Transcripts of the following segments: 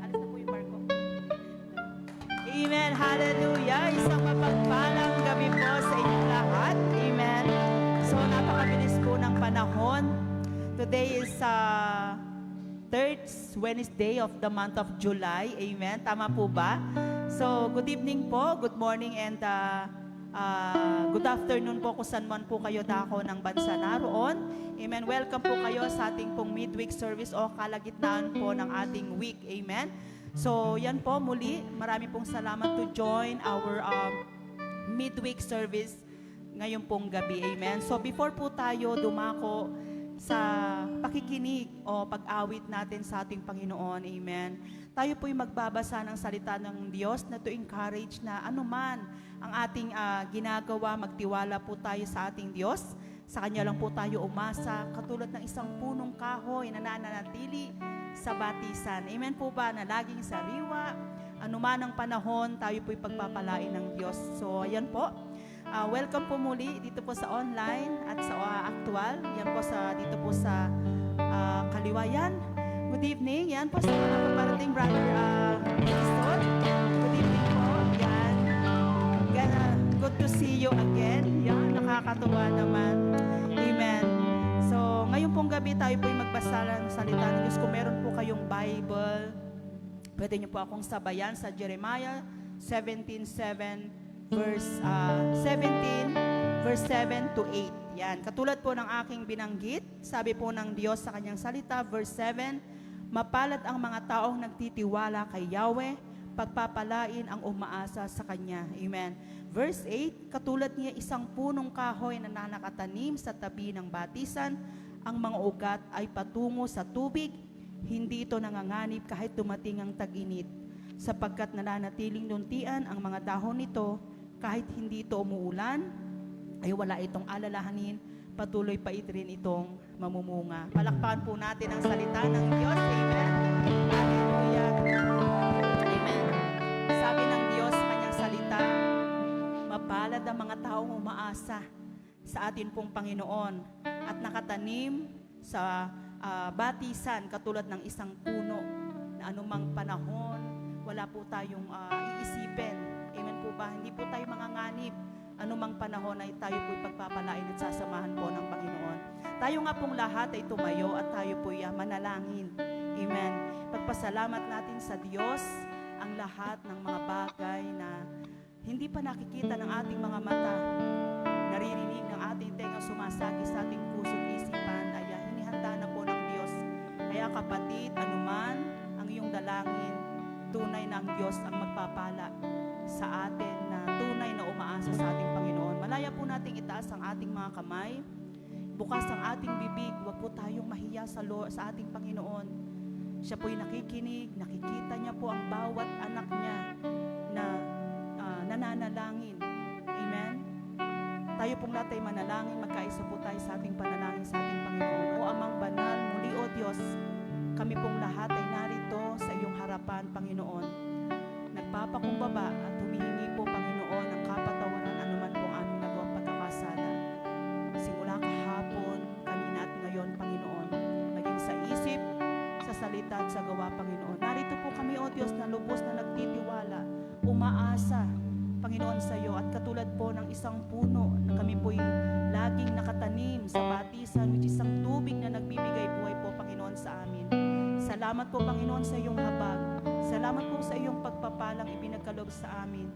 Alis na po yung barko. Amen. Hallelujah. Isang mapagpalang gabi po sa inyong lahat. Amen. So, napakabilis po ng panahon. Today is third Wednesday of the month of July. Amen. Tama po ba? So, good evening po, good morning, and good afternoon po kung saan man po kayo dako ng bansa naroon. Amen. Welcome po kayo sa ating pong midweek service o kalagitnaan po ng ating week. Amen. So, yan po muli. Marami pong salamat to join our midweek service ngayon pong gabi. Amen. So, before po tayo dumako sa pakikinig o pag-awit natin sa ating Panginoon. Amen. Tayo po'y magbabasa ng salita ng Diyos na to encourage na anuman ang ating ginagawa, magtiwala po tayo sa ating Diyos. Sa Kanya lang po tayo umasa, katulad ng isang punong kahoy na nananatili sa batisan. Amen po ba na laging sariwa, anuman ang panahon, tayo po'y pagpapalain ng Diyos. So, ayan po. Welcome po muli dito po sa online at sa actual. Yan po dito po sa Kaliwayan. Good evening. Yan po sa mga paparating brother Cristol. Good evening po. Yan. Good to see you again. Yan, nakakatuwa naman. Amen. So, ngayon pong gabi tayo po'y magbasa ng salita ng Diyos. Kung meron po kayong Bible, pwede niyo po akong sabayan sa Jeremiah 17:7 verse 7 to 8. Yan. Katulad po ng aking binanggit, sabi po ng Diyos sa kanyang salita, verse 7, mapalad ang mga taong nagtitiwala kay Yahweh, pagpapalain ang umaasa sa Kanya. Amen. Verse 8, katulad niya isang punong kahoy na nakatanim sa tabi ng batisan, ang mga ugat ay patungo sa tubig, hindi ito nanganganib kahit dumating ang tag-init, sapagkat nananatiling luntian ang mga dahon nito, kahit hindi ito umuulan, ay wala itong alalahanin, patuloy pa rin itong mamumunga. Palakpakan po natin ang salita ng Diyos. Amen. Hallelujah. Amen. Sabi ng Diyos sa kanyang salita, mapalad ang mga taong umaasa sa atin pong Panginoon at nakatanim sa batisan katulad ng isang puno na anumang panahon, wala po tayong iisipin. Amen po ba? Hindi po tayo manganganib. Anumang panahon ay tayo po'y pagpapalain at sasamahan po ng Panginoon. Tayo nga pong lahat ay tumayo at tayo po'y manalangin. Amen. Pagpasalamat natin sa Diyos ang lahat ng mga bagay na hindi pa nakikita ng ating mga mata, naririnig ng ating tenga, sumasagi sa ating puso at isipan, ay hinihanda na po ng Diyos. Kaya kapatid, anuman ang iyong dalangin, tunay na ang Diyos ang magpapala sa atin na tunay na umaasa sa ating Panginoon. Malaya po nating itaas ang ating mga kamay, bukas ang ating bibig, huwag po tayong mahiya sa ating Panginoon. Siya po'y nakikinig, nakikita niya po ang bawat anak niya na nananalangin. Amen? Tayo pong lahat ay manalangin, magkaisa po tayo sa ating panalangin sa ating Panginoon. O Amang Banal, muli o Diyos, kami pong lahat ay narito sa iyong harapan, Panginoon. Nagpapakumbaba at humihingi po, Panginoon, ng kapatawaran anuman po aming nagawang pagkakasala. Simula kahapon, kanina at ngayon, Panginoon, maging sa isip, sa salita at sa gawa, Panginoon. Narito po kami, O Diyos, na lubos na nagtitiwala, umaasa, Panginoon, sa iyo. At katulad po ng isang puno na kami po'y laging nakatanim sa batisan, which is ang tubig na nagbibigay buhay po, Panginoon, sa amin. Salamat po, Panginoon, sa iyong habag. Salamat po sa iyong pagpapalang ibinagkaloob sa amin.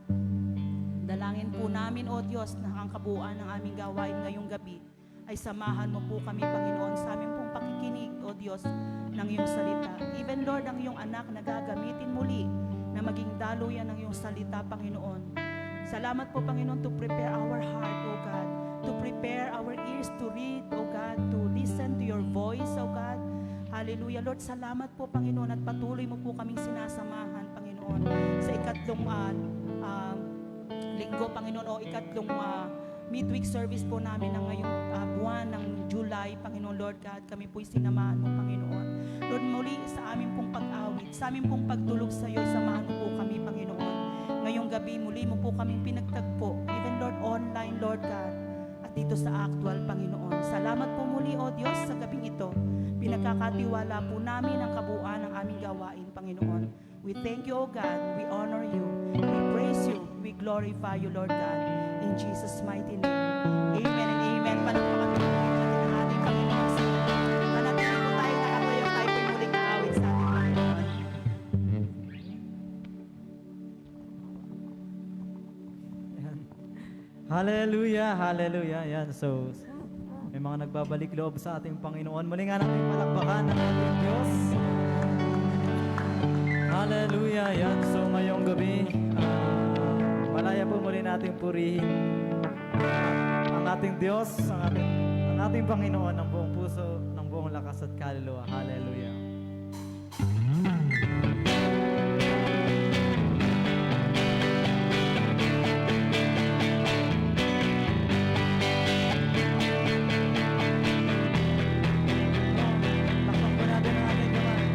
Dalangin po namin, O Diyos, na ang kabuuan ng aming gawain ngayong gabi ay samahan mo po kami, Panginoon, sa aming pong pakikinig, O Diyos, ng iyong salita. Even, Lord, ang iyong anak na gagamitin muli na maging daluyan ng iyong salita, Panginoon. Salamat po, Panginoon, to prepare our heart, O God, to prepare our ears to read, O God, to listen to your voice, O God. Hallelujah. Lord, salamat po, Panginoon, at patuloy mo po kaming sinasamahan, Panginoon, sa ikatlong linggo, Panginoon, o ikatlong midweek service po namin ng ngayong buwan ng July, Panginoon, Lord God. Kami po'y sinamahan mo, Panginoon. Lord, muli sa aming pong pag-awit, sa aming pong pagtulog sa iyo, samahan mo po kami, Panginoon. Ngayong gabi, muli mo po kaming pinagtagpo, even, Lord, online, Lord God, at dito sa actual, Panginoon. Salamat po muli muli, O Diyos, sa gabing ito. Pinagkakatiwala po namin ang kabuuan ng aming gawain, Panginoon. We thank you, O God. We honor you. We praise you. We glorify you, Lord God. In Jesus' mighty name. Amen and amen. Palakpakan po natin ang ating Panginoon. Manatili po tayo nakatayo. Tayo po muling aawit sa ating Panginoon. Ayan. Hallelujah, hallelujah. Ayan, so may mga nagbabalik loob sa ating Panginoon. Muli nga natin palakpakan ng ating Diyos. Hallelujah. Ayan, so ngayong gabi, malaya po muli natin purihin ang ating Diyos, ang ating Panginoon ng buong puso, ng buong lakas at kaluluwa. Hallelujah. Lakpan po natin ang ating kamay.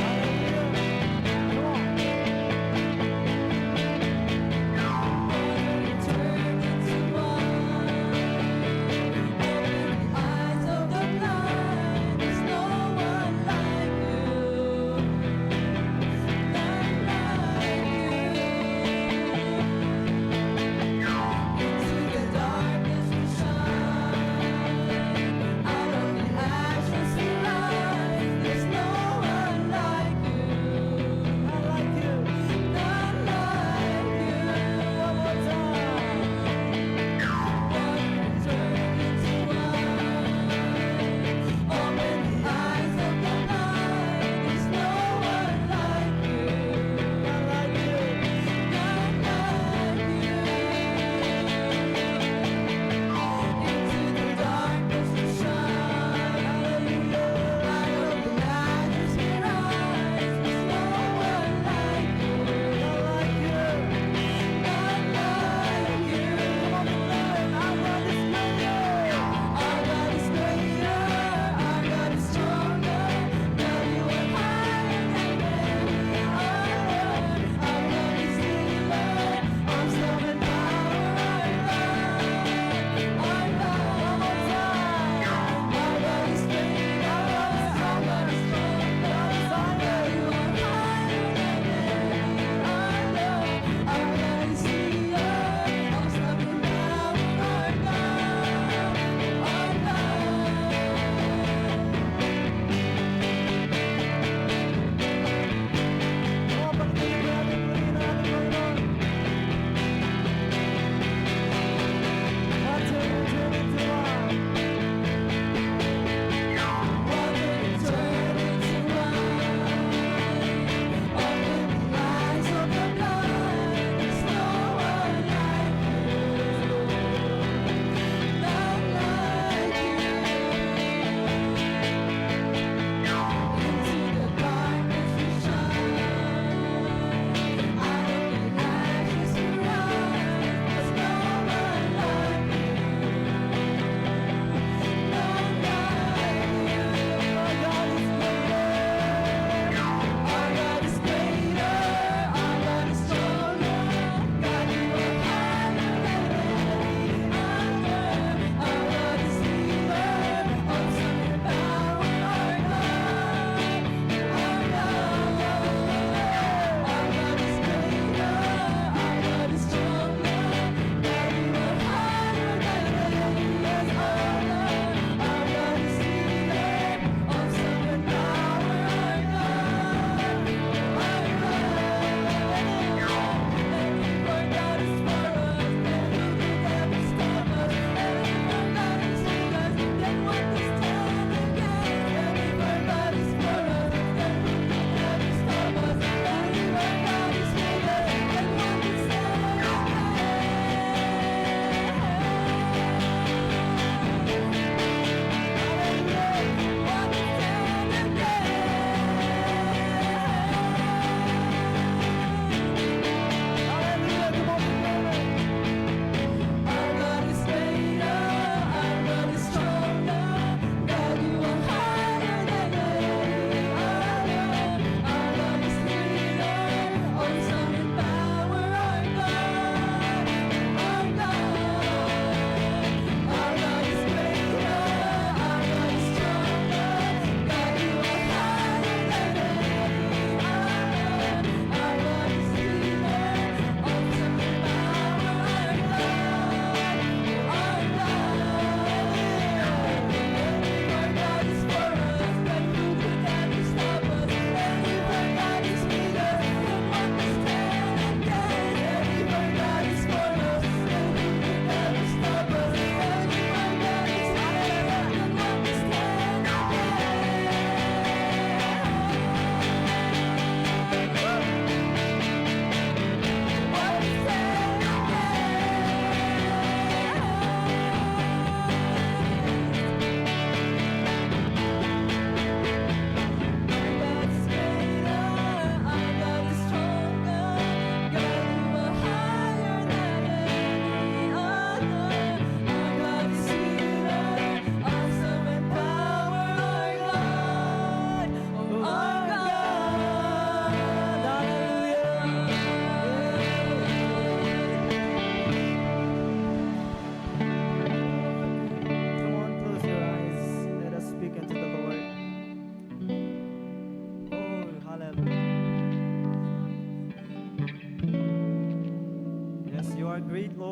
Hallelujah. Come on.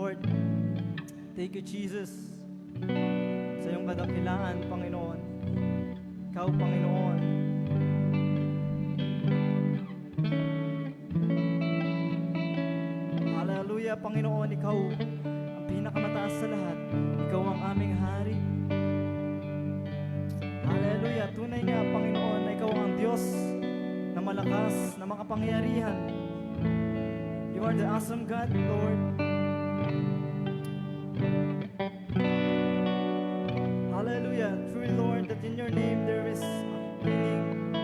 Lord. Thank you, Jesus. Sa iyong kadakilaan, Panginoon. Ikaw, Panginoon. Hallelujah, Panginoon. Ikaw ang pinakamataas sa lahat. Ikaw ang aming hari. Hallelujah. Tunay nga, Panginoon, na ikaw ang Diyos na malakas, na makapangyarihan. You are the awesome God, Lord. Hallelujah. True, Lord, that in your name there is healing,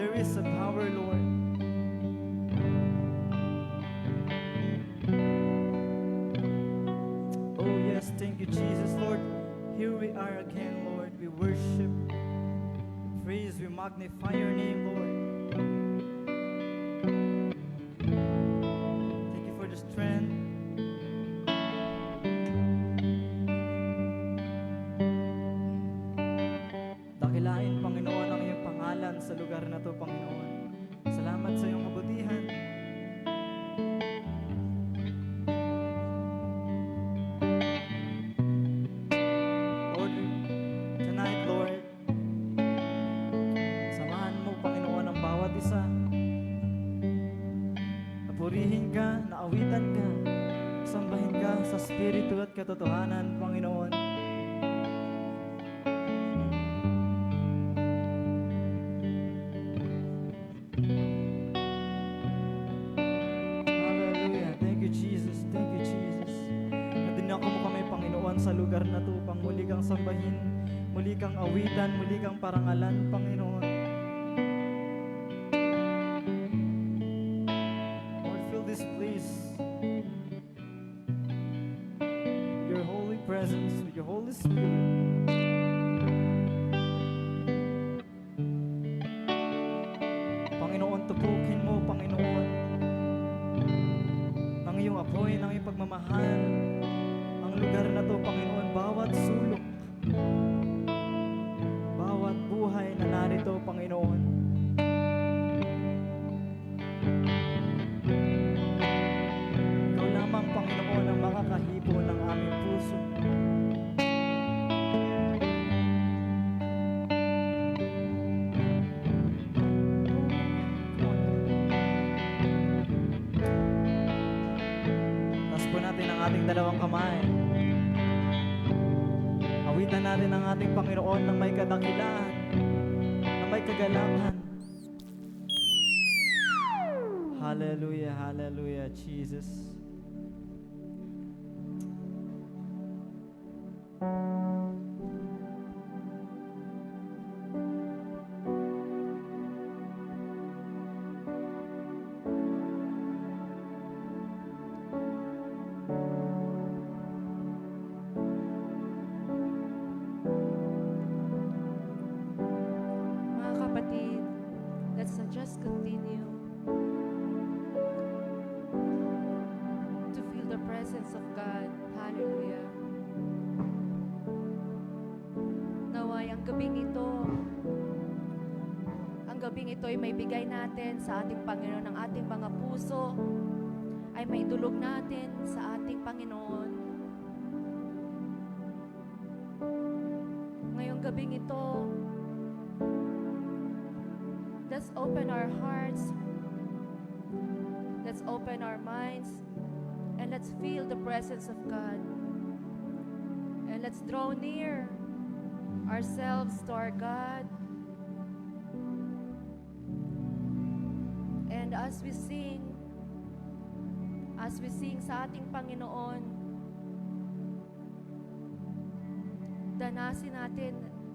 there is a power, Lord. Oh, yes, thank you, Jesus, Lord. Here we are again, Lord. We worship, we praise, we magnify your name, Lord. Thank you for the strength. Dakilain, Panginoon, ang iyong pangalan sa lugar na to, Panginoon. Salamat sa iyong kabutihan. Lord, tonight, Lord, samahan mo, Panginoon, ang bawat isa. Napurihin ka, naawitan ka, sambahin ka sa spirito at katotohanan, Panginoon. Hallelujah. Thank you, Jesus. Thank you, Jesus. Na dinako mo kami, Panginoon, sa lugar na to upang muli kang sambahin, muli kang awitan, muli kang parangalan, Panginoon. Lord, fill this place with your holy presence, with your Holy Spirit. Panginoon, tupukin mo, Panginoon, ng iyong apoy, ng iyong pagmamahal, ang lugar na to, Panginoon, bawat sulok, bawat buhay na narito, Panginoon. Ikaw lamang, Panginoon, ang makakahipo ng aming puso. Taas po natin ang ating dalawang kamay. Awitan natin ang ating Panginoon ng may kadakilaan, na may kagalakan. Hallelujah, hallelujah, Jesus. Mga kapatid, let's just continue to feel the presence of God. Hallelujah. Naway ang gabing ito ay may bigay natin sa ating Panginoon, ang ating mga puso ay may dulog natin sa ating Panginoon. Ngayong gabing ito, let's open our hearts, let's open our minds, and let's feel the presence of God. And let's draw near ourselves to our God. And as we sing sa ating Panginoon,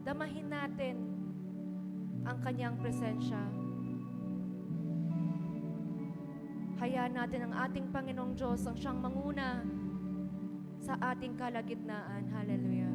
damahin natin ang kanyang presensya. Hayaan natin ang ating Panginoong Diyos ang siyang manguna sa ating kalagitnaan. Hallelujah.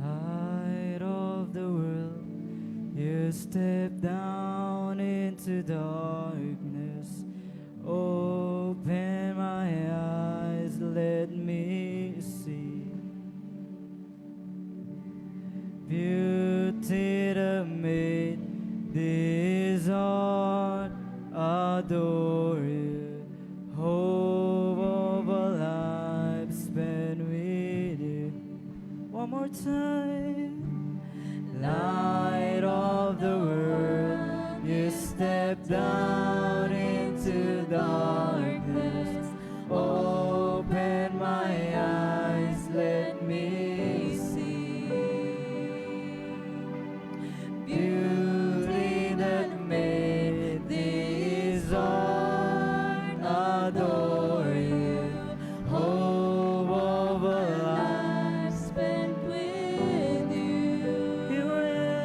Light of the world, you step down into into darkness. Open my eyes, let me see beauty that made this heart adore you. Hope of a life spent with you. One more time. Light of the world, you step down into darkness. Open my eyes, let me see beauty that made this heart adore you. Hope of a life spent with you. Here I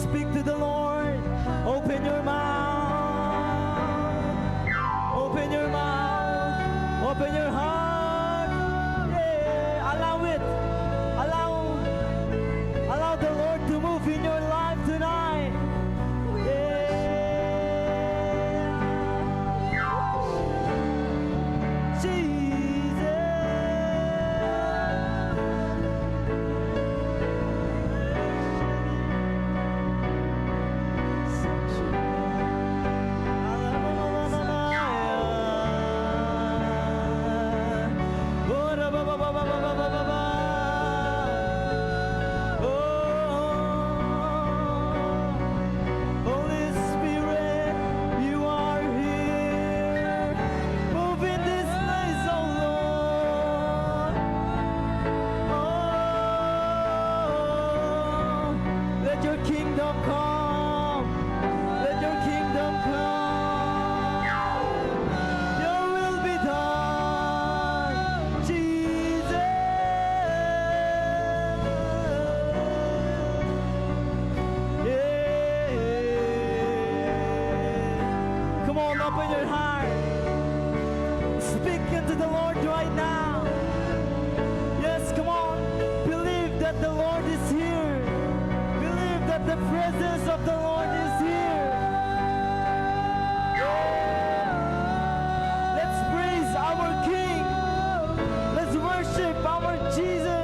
speak to the Lord. Open your mouth. Open your mouth. Open your heart. Yeah. Allow it. Allow the Lord to move in your life tonight. Yeah. Jesus. Holy Spirit, you are here. Move in this place, oh Lord. Oh, let your kingdom come. Let your kingdom come. Your will be done, Jesus. Yeah. Come on, open your heart. Speak into the Lord right now. Yes, come on. Believe that the Lord is here. Believe that the presence of the Lord is here. Let's praise our King. Let's worship our Jesus.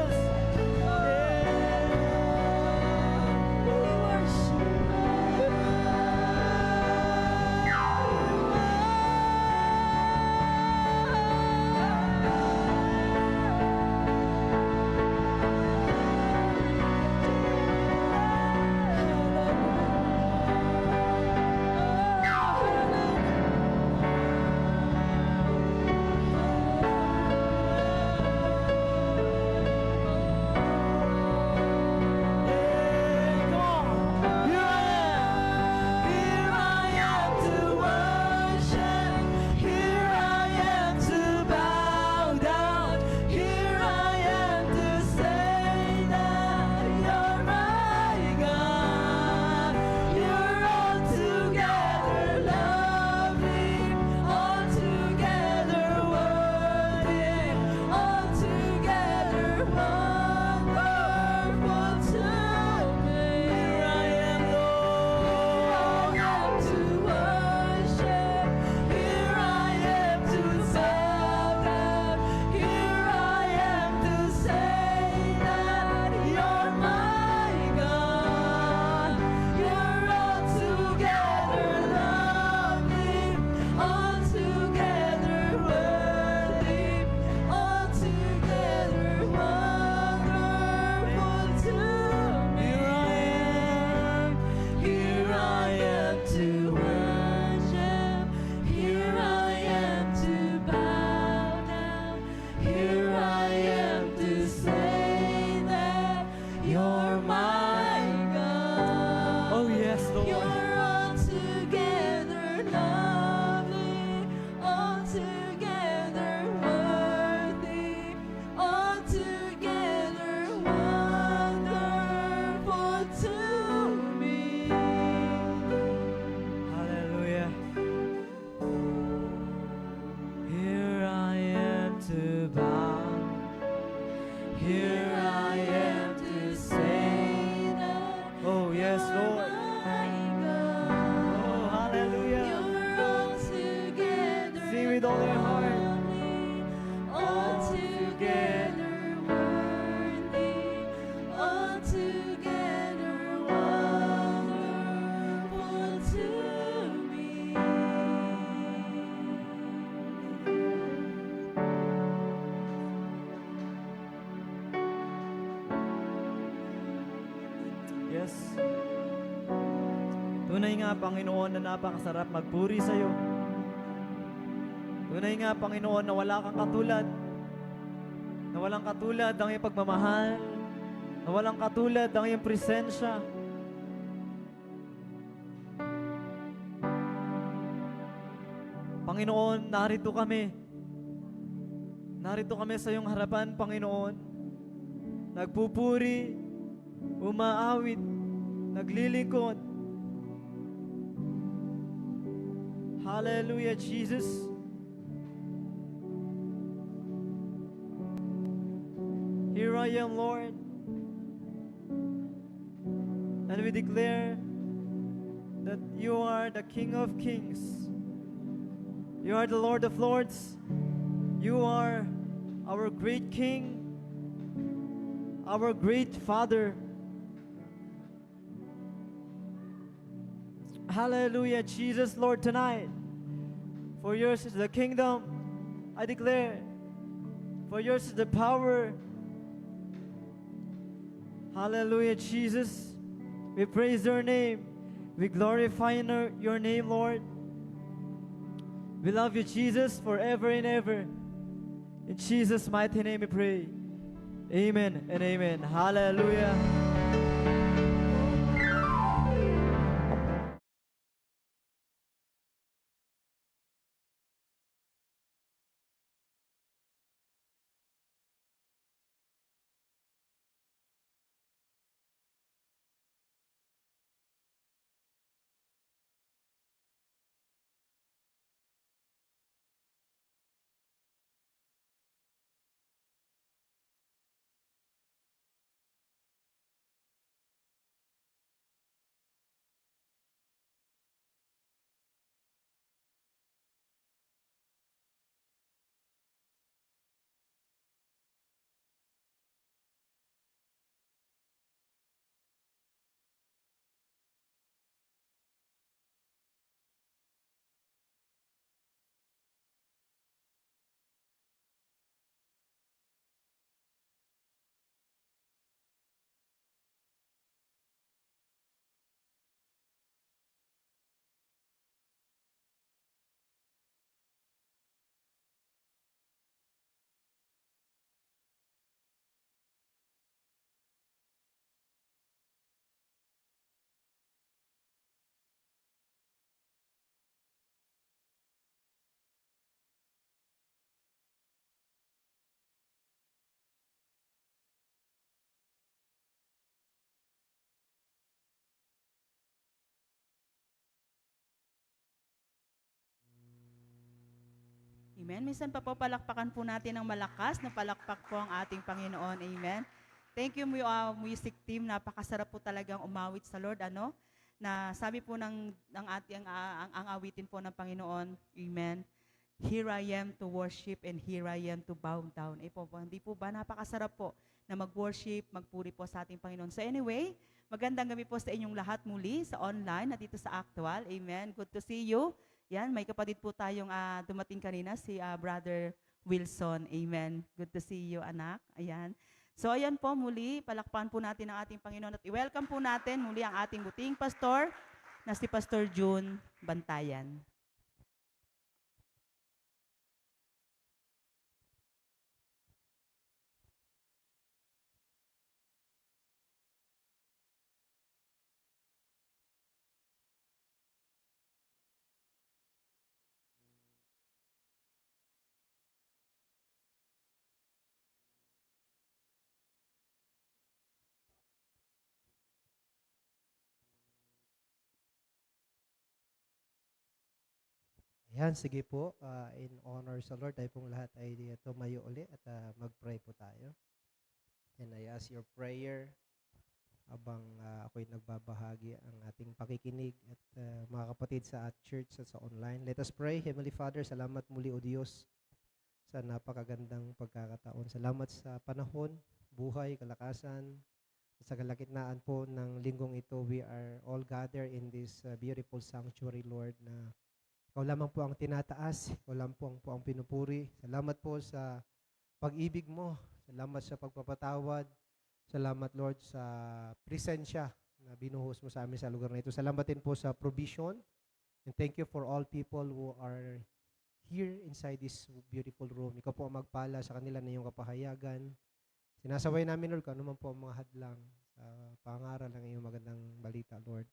with all their heart. Altogether worthy, altogether wonderful to me. Yes. Tunay nga, Panginoon, na napakasarap magpuri sa iyo. Tunay nga, Panginoon, na wala kang katulad. Na walang katulad ang iyong pagmamahal. Na walang katulad ang iyong presensya. Panginoon, narito kami. Narito kami sa iyong harapan, Panginoon. Nagpupuri, umaawit, naglilingkod. Hallelujah, Jesus. Here I am, Lord. And we declare that you are the King of Kings. You are the Lord of Lords. You are our great King, our great Father. Hallelujah, Jesus, Lord, tonight. For yours is the kingdom, I declare. For yours is the power. Hallelujah, Jesus. We praise your name. We glorify your name, Lord. We love you, Jesus, forever and ever. In Jesus' mighty name we pray. Amen and amen. Hallelujah. Amen. Minsan pa po palakpakan po natin ng malakas na palakpak po ang ating Panginoon. Amen. Thank you, music team. Napakasarap po talagang umawit sa Lord. Ano? Na sabi po ng ating ang awitin po ng Panginoon. Amen. Here I am to worship and here I am to bow down. Hindi po ba napakasarap po na mag-worship, magpuri po sa ating Panginoon. So anyway, magandang gabi po sa inyong lahat muli sa online at dito sa actual. Amen. Good to see you. Yan, may kapatid po tayong dumating kanina, si Brother Wilson. Amen. Good to see you, anak. Ayan. So ayan po muli, palakpan po natin ang ating Panginoon at i-welcome po natin muli ang ating buting pastor na si Pastor June Bantayan. Ayan, sige po. In honor sa Lord, tayo pong lahat ay tumayo uli at mag-pray po tayo. And I ask your prayer habang ako'y nagbabahagi ang ating pakikinig at mga kapatid sa church at sa online. Let us pray. Heavenly Father, salamat muli o Diyos sa napakagandang pagkakataon. Salamat sa panahon, buhay, kalakasan, sa kalagitnaan po ng linggong ito. We are all gathered in this beautiful sanctuary, Lord, na ikaw lamang po ang tinataas, ikaw lamang po ang pinupuri. Salamat po sa pag-ibig mo. Salamat sa pagpapatawad. Salamat, Lord, sa presensya na binuhos mo sa amin sa lugar na ito. Salamat din po sa provision. And thank you for all people who are here inside this beautiful room. Ikaw po ang magpala sa kanila na iyong kapahayagan. Sinasaway namin, Lord, kung ano man po ang mga hadlang sa pangaral ng iyong magandang balita, Lord.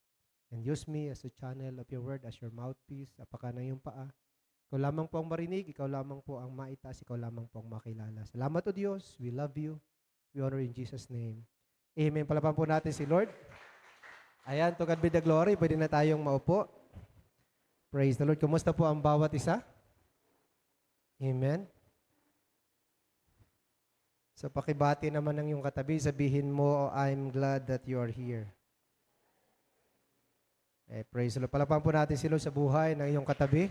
And use me as a channel of your word, as your mouthpiece, apaka ng iyong paa. Ikaw lamang po ang marinig, ikaw lamang po ang maitaas, ikaw lamang po ang makilala. Salamat o Diyos, we love you, we honor in Jesus' name. Amen. Palapan po natin si Lord. Ayan, to God be the glory. Pwede na tayong maupo. Praise the Lord. Kumusta po ang bawat isa? Amen. So pakibati naman ng iyong katabi, sabihin mo, I'm glad that you are here. Praise the Lord. Palapan po natin si Lord sa buhay ng iyong katabi.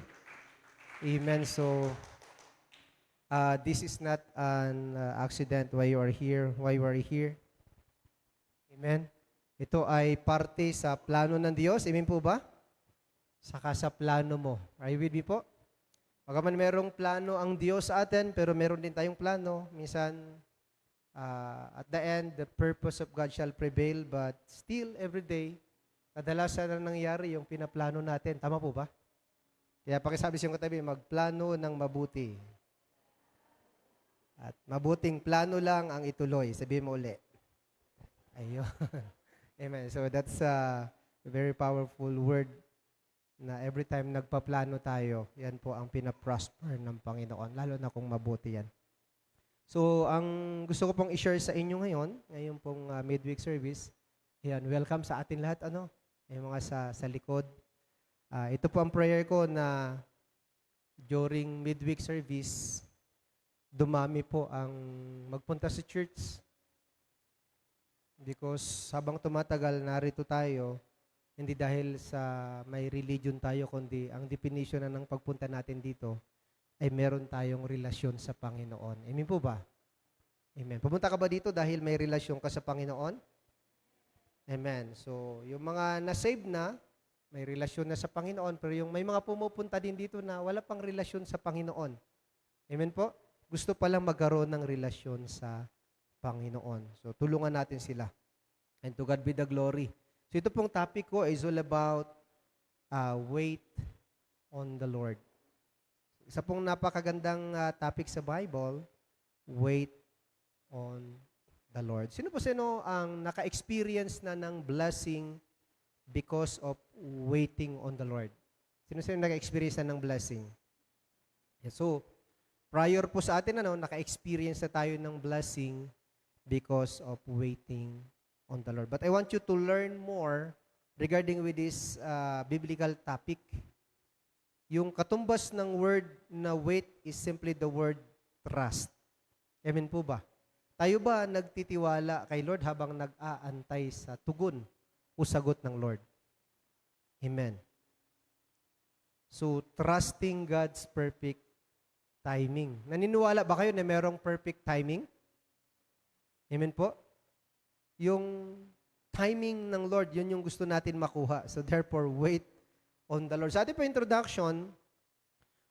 Amen. So, this is not an accident why you are here, why you are here. Amen. Ito ay parte sa plano ng Diyos. Amen po ba? Saka sa plano mo. Are you with me po? Bagaman merong plano ang Diyos sa atin, pero meron din tayong plano. Minsan, at the end, the purpose of God shall prevail, but still, every day, kadalasan na nangyari yung pinaplano natin. Tama po ba? Kaya pakisabi sa iyong katabi, magplano ng mabuti. At mabuting plano lang ang ituloy. Sabihin mo uli. Ayun. Amen. So that's a very powerful word na every time nagpaplano tayo, yan po ang pinaprosper ng Panginoon, lalo na kung mabuti yan. So, ang gusto ko pong i-share sa inyo ngayon pong midweek service, yan, welcome sa atin lahat, yung mga sa likod. Ito po ang prayer ko na during midweek service, dumami po ang magpunta sa church. Because habang tumatagal, narito tayo, hindi dahil sa may religion tayo, kundi ang definition na ng pagpunta natin dito ay meron tayong relasyon sa Panginoon. Amen po ba? Amen. Pumunta ka ba dito dahil may relasyon ka sa Panginoon? Amen. So, yung mga na-save na, may relasyon na sa Panginoon, pero yung may mga pumupunta din dito na wala pang relasyon sa Panginoon. Amen po? Gusto palang magkaroon ng relasyon sa Panginoon. So, tulungan natin sila. And to God be the glory. So, ito pong topic ko is all about wait on the Lord. Isa pong napakagandang topic sa Bible, wait on the Lord. Sino po sino ang naka-experience na ng blessing because of waiting on the Lord? Sino naka-experience na ng blessing? Yeah, so, prior po sa atin, naka-experience na tayo ng blessing because of waiting on the Lord. But I want you to learn more regarding with this biblical topic. Yung katumbas ng word na wait is simply the word trust. Amen po ba? Tayo ba nagtitiwala kay Lord habang nag-aantay sa tugon o sagot ng Lord? Amen. So, trusting God's perfect timing. Naniniwala ba kayo na merong perfect timing? Amen po? Yung timing ng Lord, yun yung gusto natin makuha. So, therefore, wait on the Lord. Sa ating pa introduction,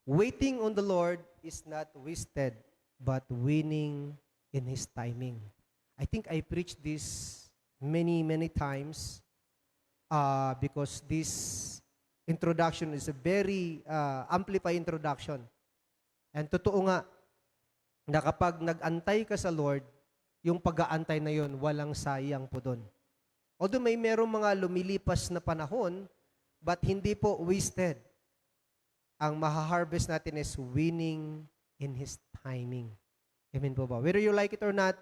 waiting on the Lord is not wasted, but winning in His timing. I think I preached this many times because this introduction is a very amplified introduction. And totoo nga, na kapag nag-antay ka sa Lord, yung pag-aantay na yun, walang sayang po doon. Although may merong mga lumilipas na panahon, but hindi po wasted. Ang maha-harvest natin is winning in His timing. Amen po ba? Whether you like it or not,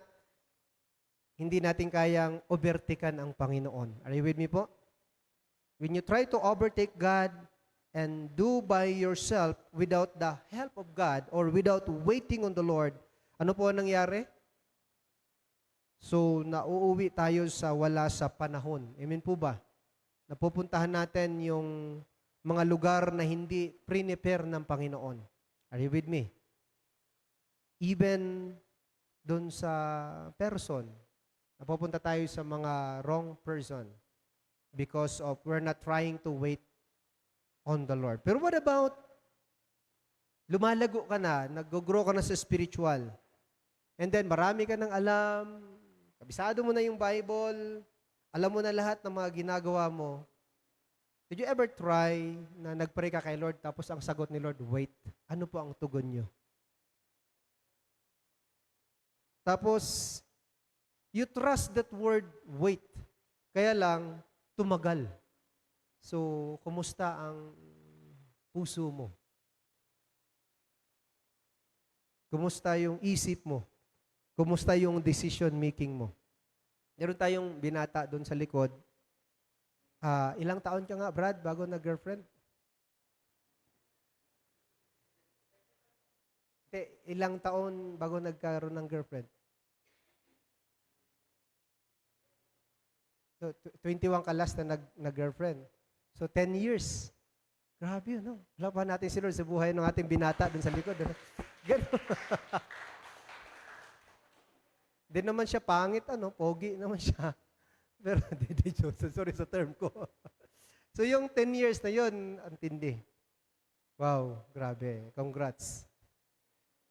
hindi natin kayang overtaken ang Panginoon. Are you with me po? When you try to overtake God and do by yourself without the help of God or without waiting on the Lord, ano po ang nangyari? So, nauuwi tayo sa wala sa panahon. Amen po ba? Napupuntahan natin yung mga lugar na hindi prepare ng Panginoon. Are you with me? Even doon sa person, napupunta tayo sa mga wrong person because of we're not trying to wait on the Lord. Pero what about lumalago ka na, nag-grow ka na sa spiritual, and then marami ka ng alam, kabisado mo na yung Bible, alam mo na lahat ng mga ginagawa mo. Did you ever try na nag-pray ka kay Lord tapos ang sagot ni Lord, wait? Ano po ang tugon nyo? Tapos, you trust that word, wait. Kaya lang, tumagal. So, kumusta ang puso mo? Kumusta yung isip mo? Kumusta yung decision making mo? Meron tayong binata doon sa likod. Ilang taon ka nga, Brad, bago nag-girlfriend? Ilang taon bago nagkaroon ng girlfriend? So, 21 ka last na nag-girlfriend. So, 10 years. Grabe yun, no? Wala pa natin si Lord sa buhay ng ating binata dun sa likod. Ano? Ganun. Di naman siya pangit, pogi naman siya. Pero, sorry sa term ko. So, yung 10 years na yun, ang tindi. Wow, grabe. Congrats.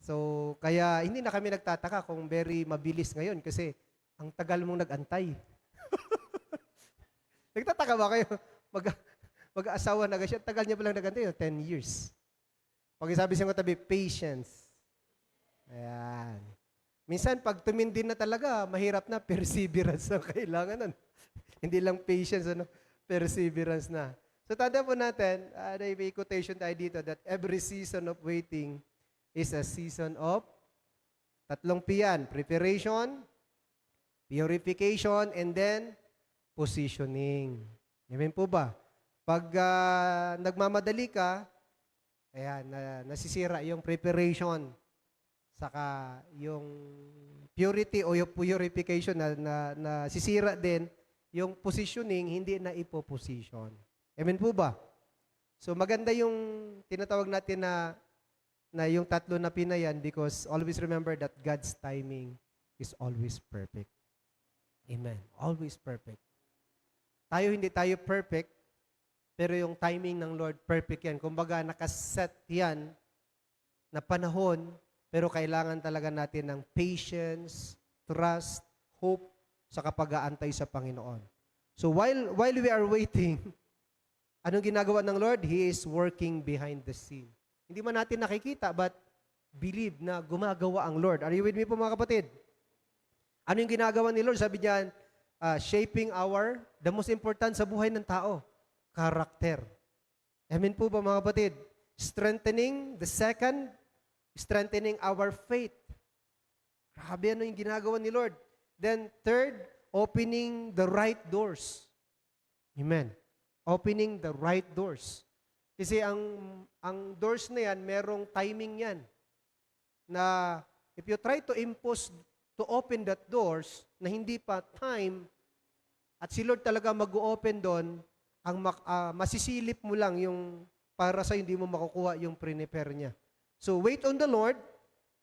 So, kaya hindi na kami nagtataka kung very mabilis ngayon kasi ang tagal mong nag-antay. Nagtataka ba kayo? Mag-aasawa na siya. Tagal niya palang nag-antay, 10 years. Pag sabi siya ko tabi, patience. Ayan. Minsan, pag tumindi na talaga, mahirap na, perseverance na kailangan. Hindi lang patience, perseverance na. So, tanda po natin, may quotation tayo dito that every season of waiting is a season of 3 P yan. Preparation, purification, and then positioning. Amen po ba? Pag nagmamadali ka, ayan, nasisira yung preparation. Saka yung purity o yung purification na sisira din, yung positioning, hindi na ipoposition. Amen po ba? So maganda yung tinatawag natin na yung 3 na P na yan because always remember that God's timing is always perfect. Amen. Always perfect. Hindi tayo perfect, pero yung timing ng Lord, perfect yan. Kumbaga, nakaset yan na panahon, pero kailangan talaga natin ng patience, trust, hope, sa pag-aantay sa Panginoon. So while we are waiting, anong ginagawa ng Lord? He is working behind the scene. Hindi man natin nakikita, but believe na gumagawa ang Lord. Are you with me po mga kapatid? Ano yung ginagawa ni Lord? Sabi niya, shaping the most important sa buhay ng tao, character. Amen po ba mga kapatid? Strengthening our faith. Grabe ano yung ginagawa ni Lord. Then third, opening the right doors. Amen. Opening the right doors. Kasi ang doors na yan, merong timing yan. Na if you try to open that doors na hindi pa time at si Lord talaga mag-open doon, masisilip mo lang yung para sa hindi mo makukuha yung prepare niya. So wait on the Lord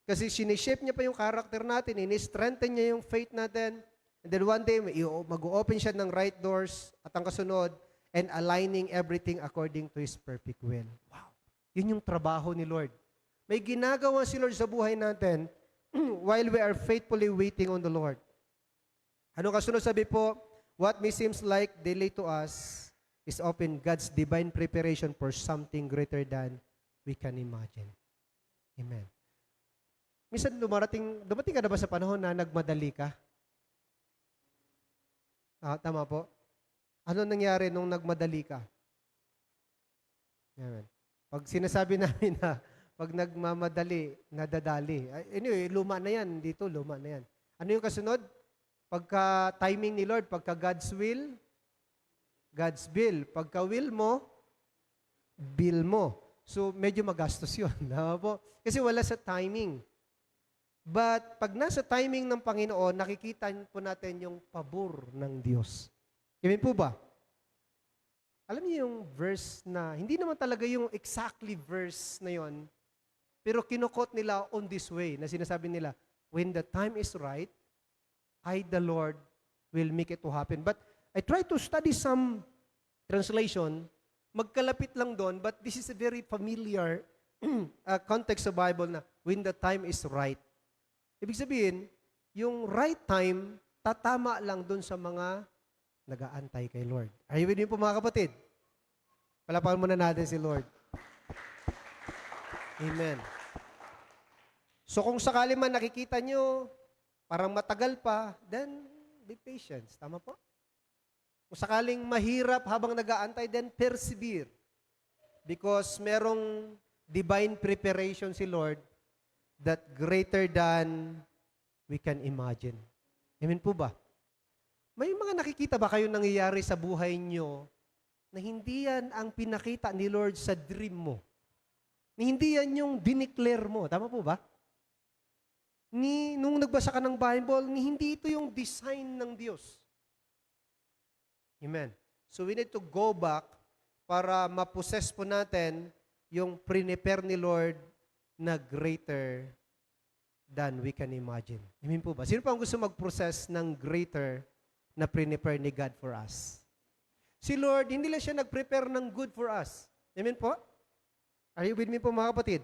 kasi sineshape niya pa yung character natin, ini-strengthen niya yung faith natin, and then one day mag-open siya ng right doors at ang kasunod, and aligning everything according to His perfect will. Wow. Yun yung trabaho ni Lord. May ginagawa si Lord sa buhay natin while we are faithfully waiting on the Lord. Ano kasunod sabi po, what may seems like delay to us is often God's divine preparation for something greater than we can imagine. Amen. Minsan dumating ka na ba sa panahon na nagmadali ka? Tama po. Ano nangyari nung nagmadali ka? Amen. Pag sinasabi namin na pag nagmamadali, nadadali. Anyway, luma na yan. Dito, luma na yan. Ano yung kasunod? Pagka timing ni Lord, pagka God's will, God's bill. Pagka will mo, bill mo. So, medyo magastos yun. Po? Kasi wala sa timing. But, pag nasa timing ng Panginoon, nakikita po natin yung pabor ng Diyos. Amen po ba? Alam niyo yung verse na, hindi naman talaga yung exactly verse na yon, pero kinukot nila on this way, na sinasabi nila, when the time is right, I, the Lord, will make it to happen. But I try to study some translation, magkalapit lang doon, but this is a very familiar context sa Bible na, when the time is right. Ibig sabihin, yung right time, tatama lang doon sa mga nag-aantay kay Lord. Are you with me po mga kapatid? Palapakan muna natin si Lord. Amen. So kung sakali man nakikita nyo, parang matagal pa, then be patient. Tama po? Kung sakaling mahirap habang nag-aantay, then persevere. Because merong divine preparation si Lord that greater than we can imagine. Amen po ba? May mga nakikita ba kayo nangyayari sa buhay nyo na hindi yan ang pinakita ni Lord sa dream mo. Na hindi yan yung dineclare mo. Tama po ba? Nung nagbasa ka ng Bible, hindi ito yung design ng Diyos. Amen. So we need to go back para ma-possess po natin yung prepare ni Lord na greater than we can imagine. Amen po ba? Sino pa ang gusto mag-process ng greater na prepare ni God for us? Si Lord, hindi lang siya nag-prepare ng good for us. Amen po? Are you with me po mga kapatid?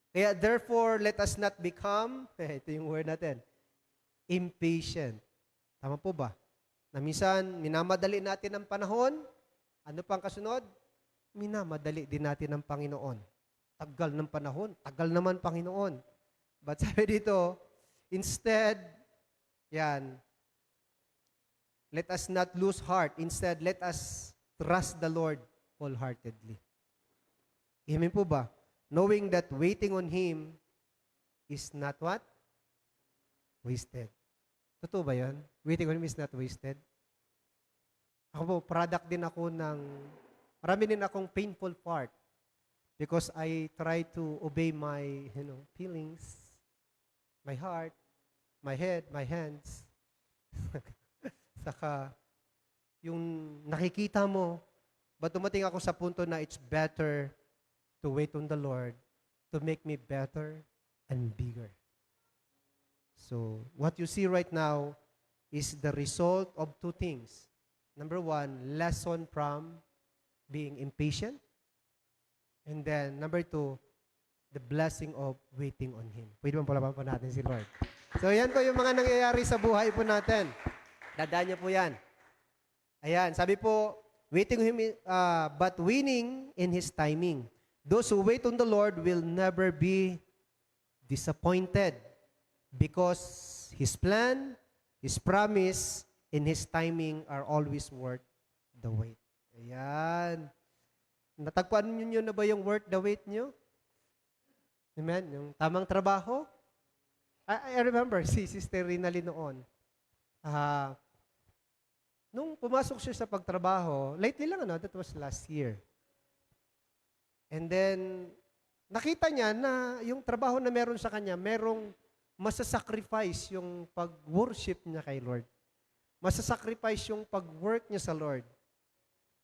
Kaya therefore, let us not become, ito yung word natin, impatient. Tama po ba? Na minsan, minamadali natin ang panahon. Ano pang kasunod? Minamadali din natin ang Panginoon. Tagal ng panahon. Tagal naman Panginoon. But sabi dito, instead, yan, let us not lose heart. Instead, let us trust the Lord wholeheartedly. Amen po ba? Knowing that waiting on Him is not what? Wasted. Totoo ba yan? Waiting on Him is not wasted. Ako po, product din ako ng, marami din akong painful part because I try to obey my, feelings, my heart, my head, my hands. Saka, yung nakikita mo, but dumating ako sa punto na it's better to wait on the Lord to make me better and bigger. So, what you see right now is the result of two things. Number one, lesson from being impatient. And then, number two, the blessing of waiting on Him. Pwede bang palaban po natin si Lord? So, yan po yung mga nangyayari sa buhay po natin. Dadaan niyo po yan. Ayan, sabi po, waiting on Him, but winning in His timing. Those who wait on the Lord will never be disappointed because His plan, His promise, and His timing are always worth the wait. Ayan. Natagpuan niyo na ba yung worth the wait niyo? Amen? Yung tamang trabaho? I remember si Sister Rinalyn noon. Nung pumasok siya sa pagtrabaho, lately lang, that was last year. And then, nakita niya na yung trabaho na meron sa kanya, merong masasacrifice yung pag-worship niya kay Lord. Masasacrifice yung pag-work niya sa Lord.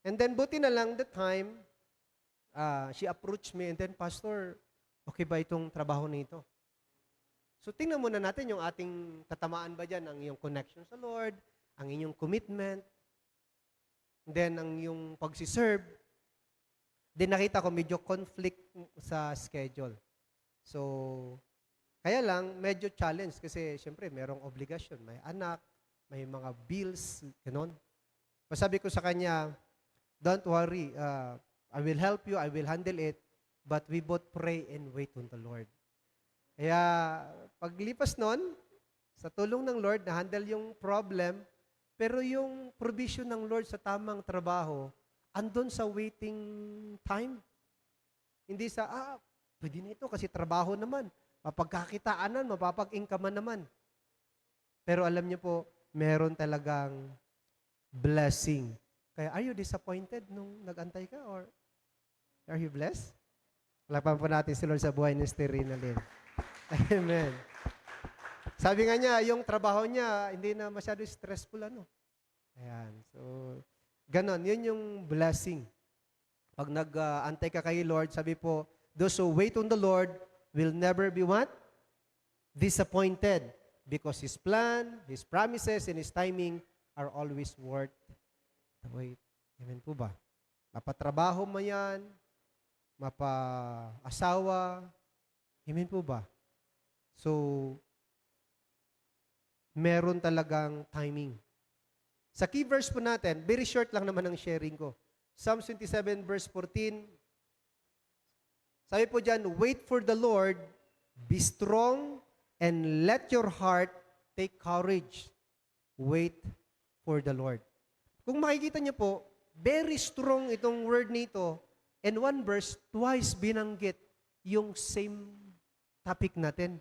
And then, buti na lang that time, she approached me and then, Pastor, okay ba itong trabaho na ito? So, tingnan muna natin yung ating tatamaan ba dyan, ang iyong connection sa Lord, ang inyong commitment, then ang iyong pagsiserve. Then nakita ko medyo conflict sa schedule. So, kaya lang, medyo challenge kasi syempre merong obligasyon. May anak, may mga bills, gano'n. Pasabi ko sa kanya, don't worry, I will help you, I will handle it, but we both pray and wait on the Lord. Kaya, paglipas nun, sa tulong ng Lord, na-handle yung problem, pero yung provision ng Lord sa tamang trabaho, andun sa waiting time. Hindi sa, pwede na ito kasi trabaho naman. Mapagkakitaanan, mapapag-inkaman naman. Pero alam niyo po, meron talagang blessing. Kaya, are you disappointed nung nag-antay ka? Or are you blessed? Lapan po natin si Lord sa buhay ni Sister Rinalyn. Amen. Sabi nga niya, yung trabaho niya, hindi na masyado stressful, Ayan. So, ganon, yun yung blessing. Pag nag-antay ka kay Lord, sabi po, those who wait on the Lord will never be what? Disappointed. Because His plan, His promises, and His timing are always worth the wait. Amen po ba? Mapatrabaho mo yan, mapa-asawa. Amen po ba? So, meron talagang timing. Sa key verse po natin, very short lang naman ang sharing ko. Psalm 27 verse 14, sabi po dyan, wait for the Lord, be strong, and let your heart take courage. Wait for the Lord. Kung makikita niyo po, very strong itong word nito, and one verse, twice binanggit yung same topic natin.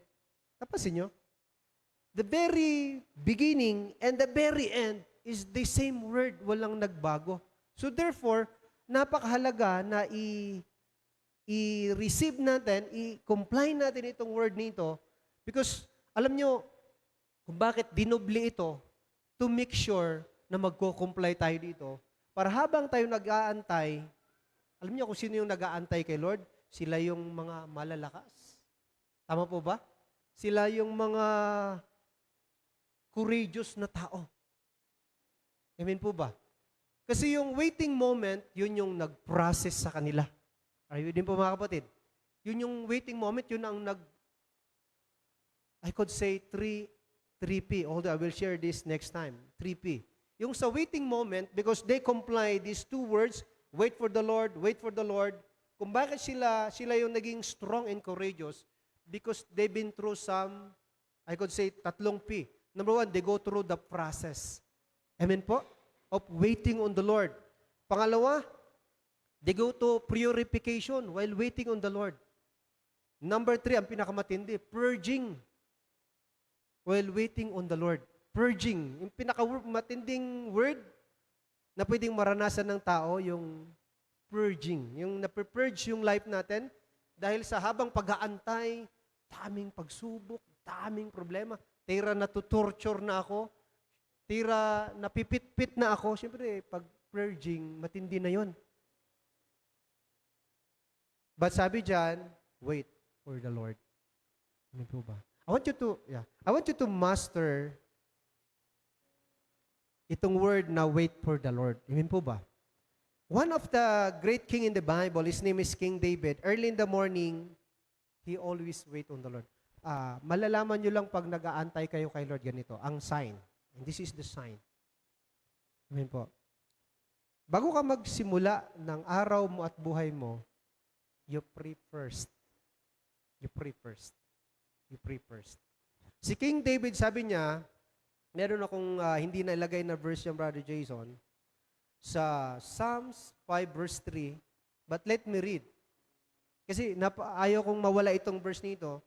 Tapasin nyo? The very beginning and the very end is the same word, walang nagbago. So therefore, napakahalaga na i-receive natin, i-comply natin itong word nito because alam nyo kung bakit dinobli ito to make sure na magko-comply tayo dito para habang tayo nag-aantay, alam niyo kung sino yung nag-aantay kay Lord? Sila yung mga malalakas. Tama po ba? Sila yung mga courageous na tao. Amen po ba? Kasi yung waiting moment, yun yung nag-process sa kanila. Are you din po mga kapatid? Yun yung waiting moment, yun ang I could say 3P, although I will share this next time. 3P. Yung sa waiting moment, because they comply these two words, wait for the Lord, wait for the Lord. Kung bakit sila yung naging strong and courageous, because they've been through some, I could say, 3P. Number 1, they go through the process. Amen po? Of waiting on the Lord. Pangalawa, they go to purification while waiting on the Lord. Number 3, ang pinakamatindi, purging while waiting on the Lord. Purging. Yung pinakamatinding word na pwedeng maranasan ng tao, yung purging. Yung napurge yung life natin dahil sa habang pag-aantay, daming pagsubok, daming problema. Tira natutorture na ako. Tira napipit-pit na ako. Siyempre, pag purging, matindi na yon. But sabi dyan, wait for the Lord. Ano po ba? I want you to master itong word na wait for the Lord. Amen po ba? One of the great king in the Bible, his name is King David. Early in the morning, he always wait on the Lord. Malalaman nyo lang pag nag-aantay kayo kay Lord ganito, ang sign. And this is the sign. Amen po. Bago ka magsimula ng araw mo at buhay mo, you pray first. You pray first. You pray first. Si King David, sabi niya, meron akong hindi na ilagay na verse yung Brother Jason, sa Psalms 5 verse 3, but let me read. Kasi ayaw kong mawala itong verse nito.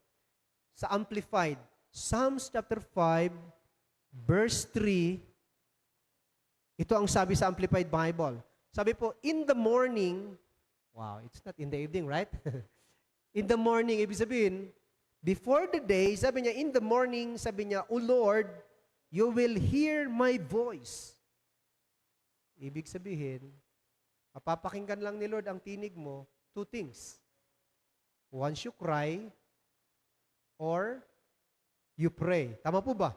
Sa Amplified, Psalms chapter 5, verse 3, ito ang sabi sa Amplified Bible. Sabi po, in the morning, wow, it's not in the evening, right? In the morning, ibig sabihin, before the day, sabi niya, in the morning, sabi niya, O Lord, you will hear my voice. Ibig sabihin, mapapakinggan lang ni Lord ang tinig mo, two things. Once you cry, or you pray. Tama po ba?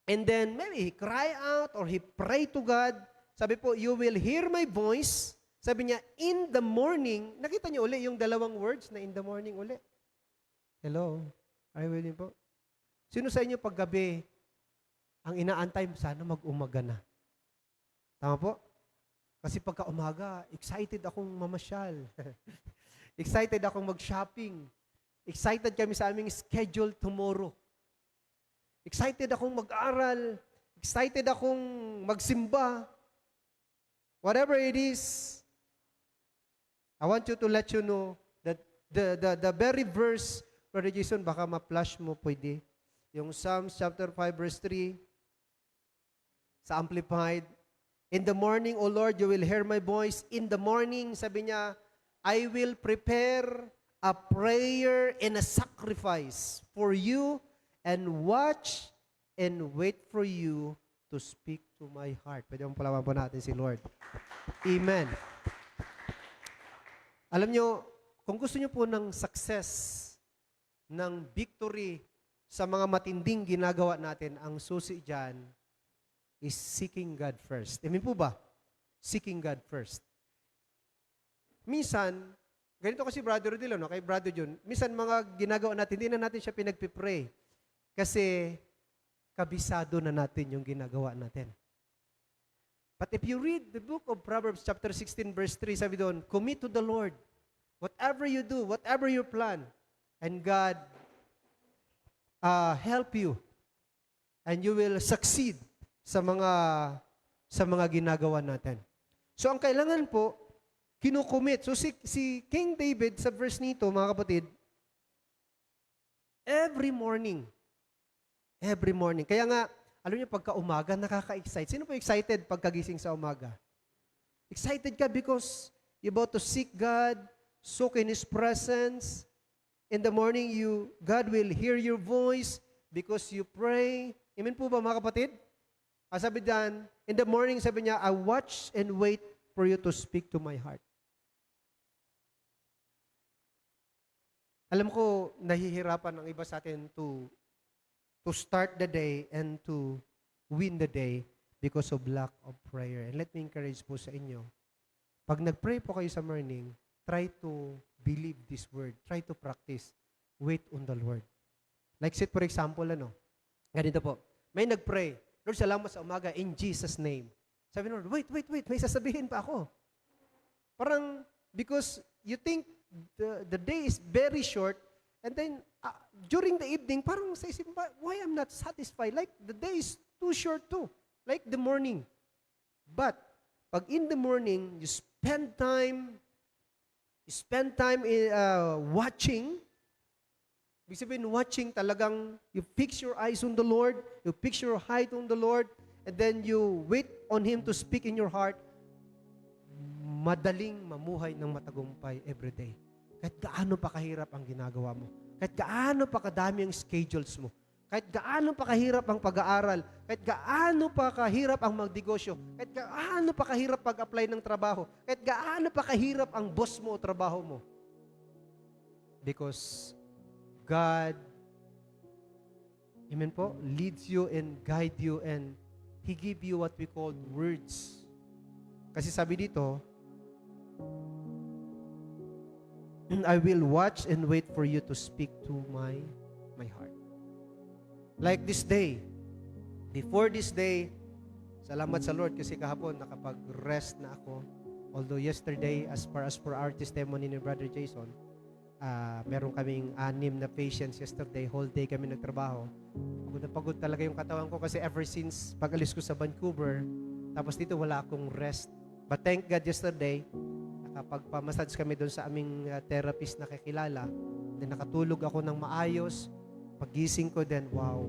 And then, maybe he cry out or he pray to God. Sabi po, you will hear my voice. Sabi niya, in the morning, nakita niyo uli yung dalawang words na in the morning uli. Hello? Are you with me po? Sino sa inyo paggabi, ang inaantay, sana mag-umaga na? Tama po? Kasi pagka umaga, excited akong mamasyal. Excited akong mag-shopping. Excited kami sa aming schedule tomorrow. Excited akong mag-aral. Excited akong magsimba. Whatever it is, I want you to let you know that the very verse, Brother Jason, baka ma-flash mo pwede. Yung Psalms chapter 5 verse 3, sa Amplified, in the morning, O Lord, you will hear my voice. In the morning, sabi niya, I will prepare a prayer and a sacrifice for you and watch and wait for you to speak to my heart. Pwede mong palawan po natin si Lord. Amen. Alam nyo, kung gusto nyo po ng success, ng victory sa mga matinding ginagawa natin, ang susi dyan is seeking God first. Amen po ba? Seeking God first. Minsan, ganito kasi Brother Rodilo, no? Kay Brother John, minsan mga ginagawa natin, hindi na natin siya pinagpipray. Kasi kabisado na natin yung ginagawa natin. But if you read the book of Proverbs chapter 16 verse 3, sabi doon, commit to the Lord. Whatever you do, whatever you plan, and God help you, and you will succeed sa mga ginagawa natin. So ang kailangan po, kinukomit. So si King David sa verse nito, mga kapatid, every morning. Kaya nga, alam niyo, pagka umaga, nakaka-excite. Sino po excited pagkagising sa umaga? Excited ka because you're about to seek God, soak in His presence. In the morning, God will hear your voice because you pray. Amen po ba mga kapatid? Sabi diyan, in the morning, sabi niya, I watch and wait for you to speak to my heart. Alam ko, nahihirapan ang iba sa atin to start the day and to win the day because of lack of prayer. And let me encourage po sa inyo, pag nag-pray po kayo sa morning, try to believe this word. Try to practice. Wait on the Lord. Like say for example, ganito po, may nag-pray, Lord, salamat sa umaga in Jesus' name. Sabi ng Lord, wait, may sasabihin pa ako. Parang, because you think the day is very short, and then, during the evening, parang sa isip mo, why I'm not satisfied? Like, the day is too short too. Like the morning. But, pag in the morning, you spend time in watching. Ibig sabihin, watching talagang, you fix your eyes on the Lord, you fix your height on the Lord, and then you wait on Him to speak in your heart, madaling mamuhay ng matagumpay every day. Kahit gaano pa kahirap ang ginagawa mo, kahit gaano pa kadami ang schedules mo, kahit gaano pa kahirap ang pag-aaral, kahit gaano pa kahirap ang magnegosyo, kahit gaano pa kahirap pag-apply ng trabaho, kahit gaano pa kahirap ang boss mo o trabaho mo. Because God, amen po, leads you and guide you and He give you what we call words. Kasi sabi dito, I will watch and wait for you to speak to my heart. Like this day, before this day, salamat sa Lord kasi kahapon nakapag-rest na ako. Although yesterday, as far as for our testimony ni Brother Jason, meron kaming 6 na patients yesterday, whole day kami nagtrabaho. Pagod na pagod talaga yung katawan ko kasi ever since pag-alis ko sa Vancouver, tapos dito wala akong rest. But thank God yesterday, nakapagpamassage kami doon sa aming therapist na kakilala, then nakatulog ako ng maayos. Pagising ko then, wow,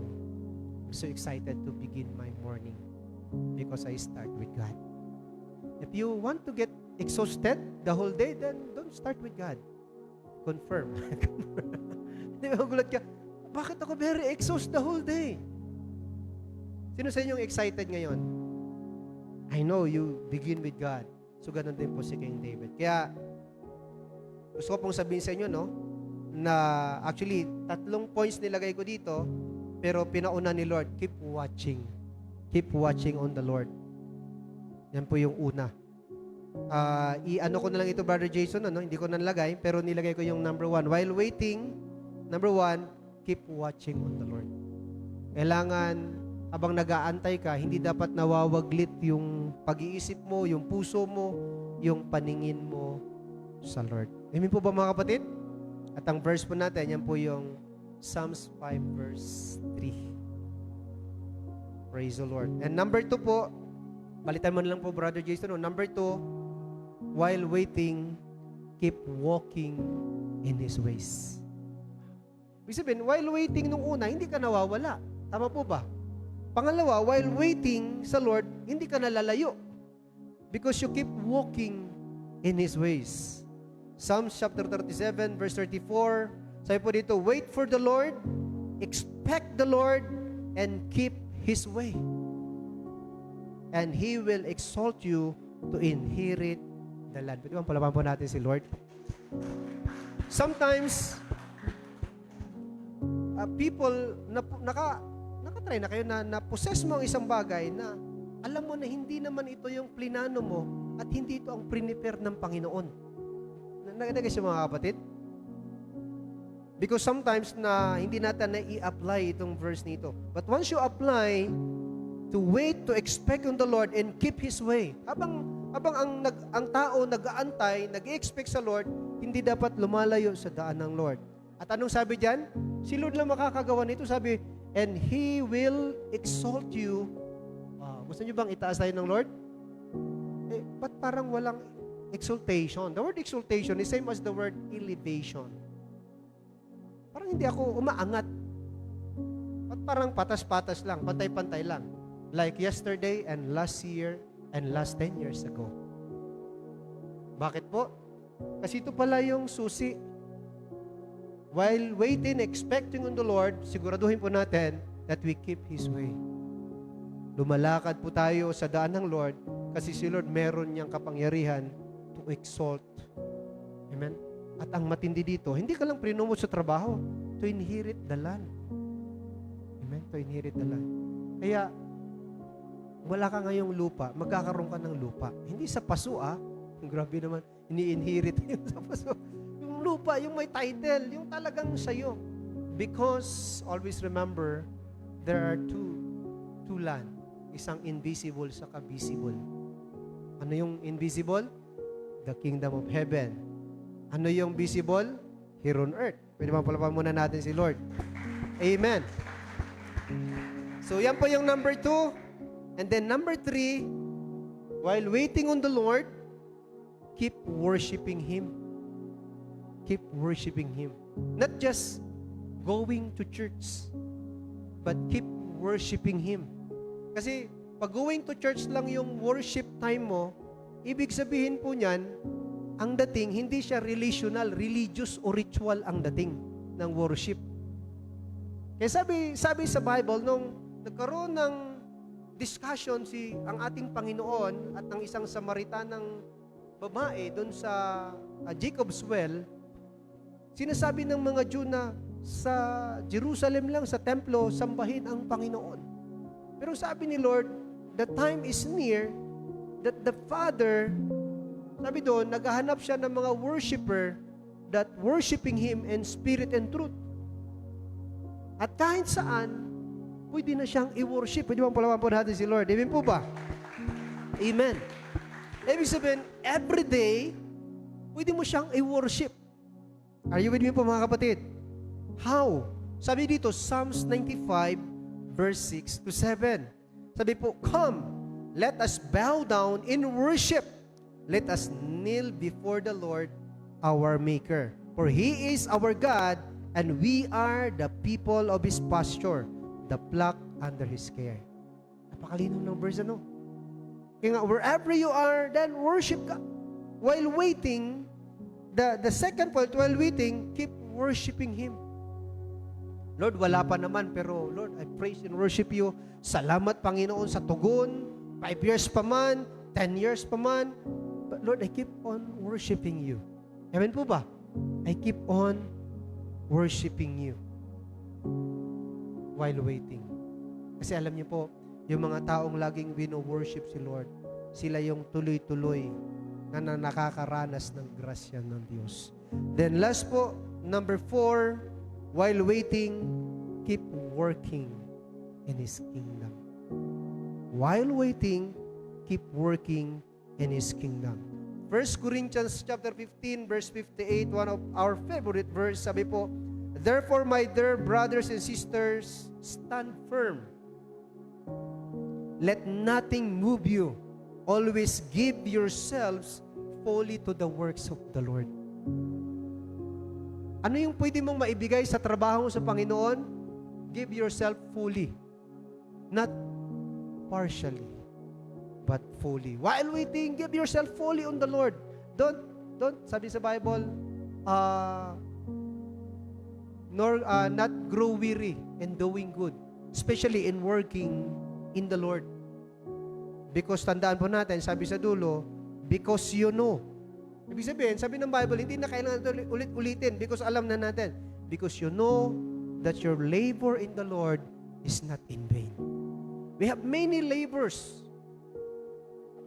I'm so excited to begin my morning because I start with God. If you want to get exhausted the whole day, then don't start with God. Confirm. Hindi mo gulat ka, bakit ako very exhausted the whole day? Sino sa inyong excited ngayon? I know you begin with God. So, ganun din po si King David. Kaya, gusto ko pong sabihin sa inyo, no, na actually, 3 points nilagay ko dito, pero pinauna ni Lord, keep watching. Keep watching on the Lord. Yan po yung una. I-ano ko na lang ito, Brother Jason, ano? Hindi ko nalagay, pero nilagay ko yung number 1. While waiting, number 1, keep watching on the Lord. Kailangan, habang nag-aantay ka, hindi dapat nawawaglit yung pag-iisip mo, yung puso mo, yung paningin mo sa Lord. Amen po ba mga kapatid? At ang verse po natin, yan po yung Psalms 5 verse 3. Praise the Lord. And number 2 po, balitan mo na lang po, Brother Jason. Number 2, while waiting, keep walking in His ways. Ibig sabihin, while waiting nung una, hindi ka nawawala. Tama po ba? Pangalawa, while waiting sa Lord, hindi ka nalalayo. Because you keep walking in His ways. Psalms chapter 37, verse 34, sabi po dito, wait for the Lord, expect the Lord, and keep His way. And He will exalt you to inherit the land. Pwede bang palaban po natin si Lord? Sometimes, people, nakatry na kayo na possess mo ang isang bagay na alam mo na hindi naman ito yung plinano mo at hindi ito ang prepare ng Panginoon. Nagagay siya mga kapatid? Because sometimes na hindi natin na-i-apply itong verse nito. But once you apply to wait, to expect on the Lord and keep His way. Habang ang tao nag-aantay, nag-expect sa Lord, hindi dapat lumalayo sa daan ng Lord. At anong sabi diyan? Si Lord lang makakagawa nito. Sabi, and He will exalt you. Gusto niyo bang itaas tayo ng Lord? Ba't parang walang exaltation? The word exaltation is same as the word elevation. Parang hindi ako umaangat. Ba't parang patas-patas lang, pantay-pantay lang. Like yesterday and last year and last 10 years ago. Bakit po? Kasi ito pala yung susi. While waiting, expecting on the Lord, siguraduhin po natin that we keep His way. Lumalakad po tayo sa daan ng Lord kasi si Lord meron niyang kapangyarihan to exalt. Amen? At ang matindi dito, hindi ka lang prinumot sa trabaho, to inherit the land. Amen? To inherit the land. Kaya, wala ka ngayong lupa, magkakaroon ka ng lupa. Hindi sa paso, grabe naman, ini-inherit yun sa paso. Yung lupa, yung may title, yung talagang sa'yo. Because, always remember, there are two land. Isang invisible sa visible. Ano yung invisible? The kingdom of heaven. Ano yung visible? Here on earth. Pwede ba palapan muna natin si Lord? Amen. So, yan po yung number 2. And then number 3, while waiting on the Lord, keep worshiping Him. Keep worshiping Him. Not just going to church, but keep worshiping Him. Kasi, pag going to church lang yung worship time mo, ibig sabihin po niyan, ang dating, hindi siya relational, religious o ritual ang dating ng worship. Kaya sabi sa Bible, nung nagkaroon ng discussion ang ating Panginoon at ng isang Samaritanang babae doon sa Jacob's Well, sinasabi ng mga Jew na sa Jerusalem lang, sa templo, sambahin ang Panginoon. Pero sabi ni Lord, the time is near that the Father, sabi doon, naghahanap siya ng mga worshiper that worshiping Him in spirit and truth. At kahit saan, pwede na siyang i-worship. Pwede bang palawan po natin si Lord? Amen po ba? Amen. Ibig sabihin, every day, pwede mo siyang i-worship. Are you with me po mga kapatid? How? Sabi dito, Psalms 95, verse 6 to 7. Sabi po, come, let us bow down in worship. Let us kneel before the Lord, our Maker. For He is our God, and we are the people of His pasture, the flock under His care. Napakalinaw ng verse, ano? Kaya nga, wherever you are, then worship ka. While waiting, the second point, while waiting, keep worshiping Him. Lord, wala pa naman, pero Lord, I praise and worship You. Salamat, Panginoon, sa tugon. 5 years pa man, 10 years pa man. But Lord, I keep on worshiping You. Amen po ba? I keep on worshiping You while waiting. Kasi alam niyo po, yung mga taong laging wino-worship si Lord, sila yung tuloy-tuloy na nakakaranas ng grasya ng Diyos. Then last po, number 4, while waiting, keep working in His kingdom. While waiting, keep working in His kingdom. 1 Corinthians chapter 15, verse 58, one of our favorite verse, sabi po, therefore, my dear brothers and sisters, stand firm. Let nothing move you. Always give yourselves fully to the works of the Lord. Ano yung pwede mong maibigay sa trabaho sa Panginoon? Give yourself fully. Not partially, but fully. While waiting, give yourself fully on the Lord. Don't, sabi sa Bible, not grow weary in doing good, especially in working in the Lord. Because tandaan po natin, sabi sa dulo, because you know. Ibig sabihin, sabi ng Bible, hindi na kailangan ito ulit-ulitin because alam na natin. Because you know that your labor in the Lord is not in vain. We have many labors.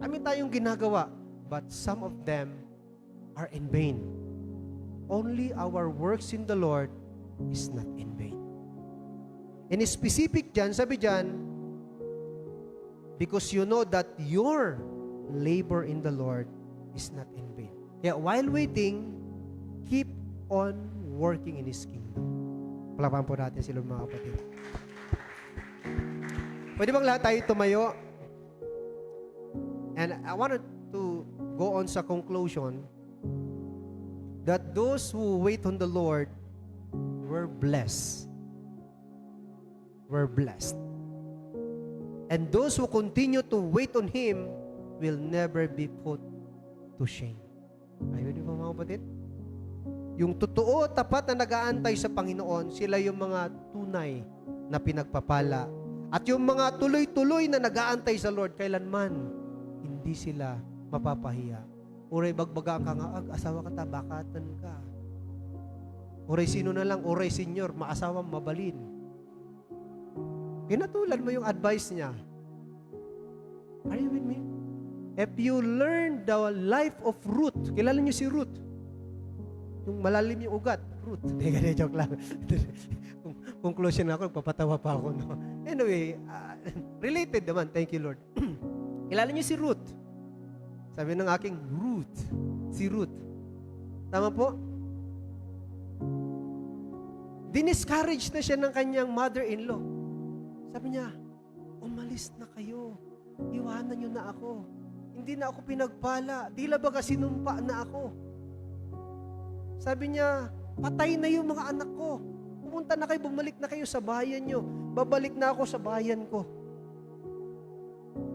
Kami tayong ginagawa, but some of them are in vain. Only our works in the Lord is not in vain. And specific dyan, sabi dyan, because you know that your labor in the Lord is not in vain. Kaya while waiting, keep on working in His kingdom. Palapakan po natin sila mga kapatid. Pwede bang lahat tayo tumayo? And I wanted to go on sa conclusion that those who wait on the Lord were blessed. were blessed. And those who continue to wait on Him will never be put to shame. Ayun di ba mga kapatid? Yung totoo, tapat na nag-aantay sa Panginoon, sila yung mga tunay na pinagpapala. At yung mga tuloy-tuloy na nag-aantay sa Lord, kailanman, hindi sila mapapahiya. Uray bagbaga ka nga, asawa ka ta, bakatan ka. Uray sino na lang, uray senyor, maasawa mabalin. Pinatulan mo yung advice niya. Are you with me? If you learn the life of Ruth, kilala niyo si Ruth? Yung malalim yung ugat, Ruth. Hindi, joke lang. Conclusion ako, papatawa pa ako. No? Anyway, related naman, thank you Lord. Kilala niyo si Ruth? Sabi ng aking, Ruth. Si Ruth. Tama po? Diniscourage na siya ng kanyang mother-in-law. Sabi niya, umalis na kayo. Iwanan niyo na ako. Hindi na ako pinagpala. Tila ba sinumpa na ako? Sabi niya, patay na yung mga anak ko. Pumunta na kayo, bumalik na kayo sa bayan niyo. Babalik na ako sa bayan ko.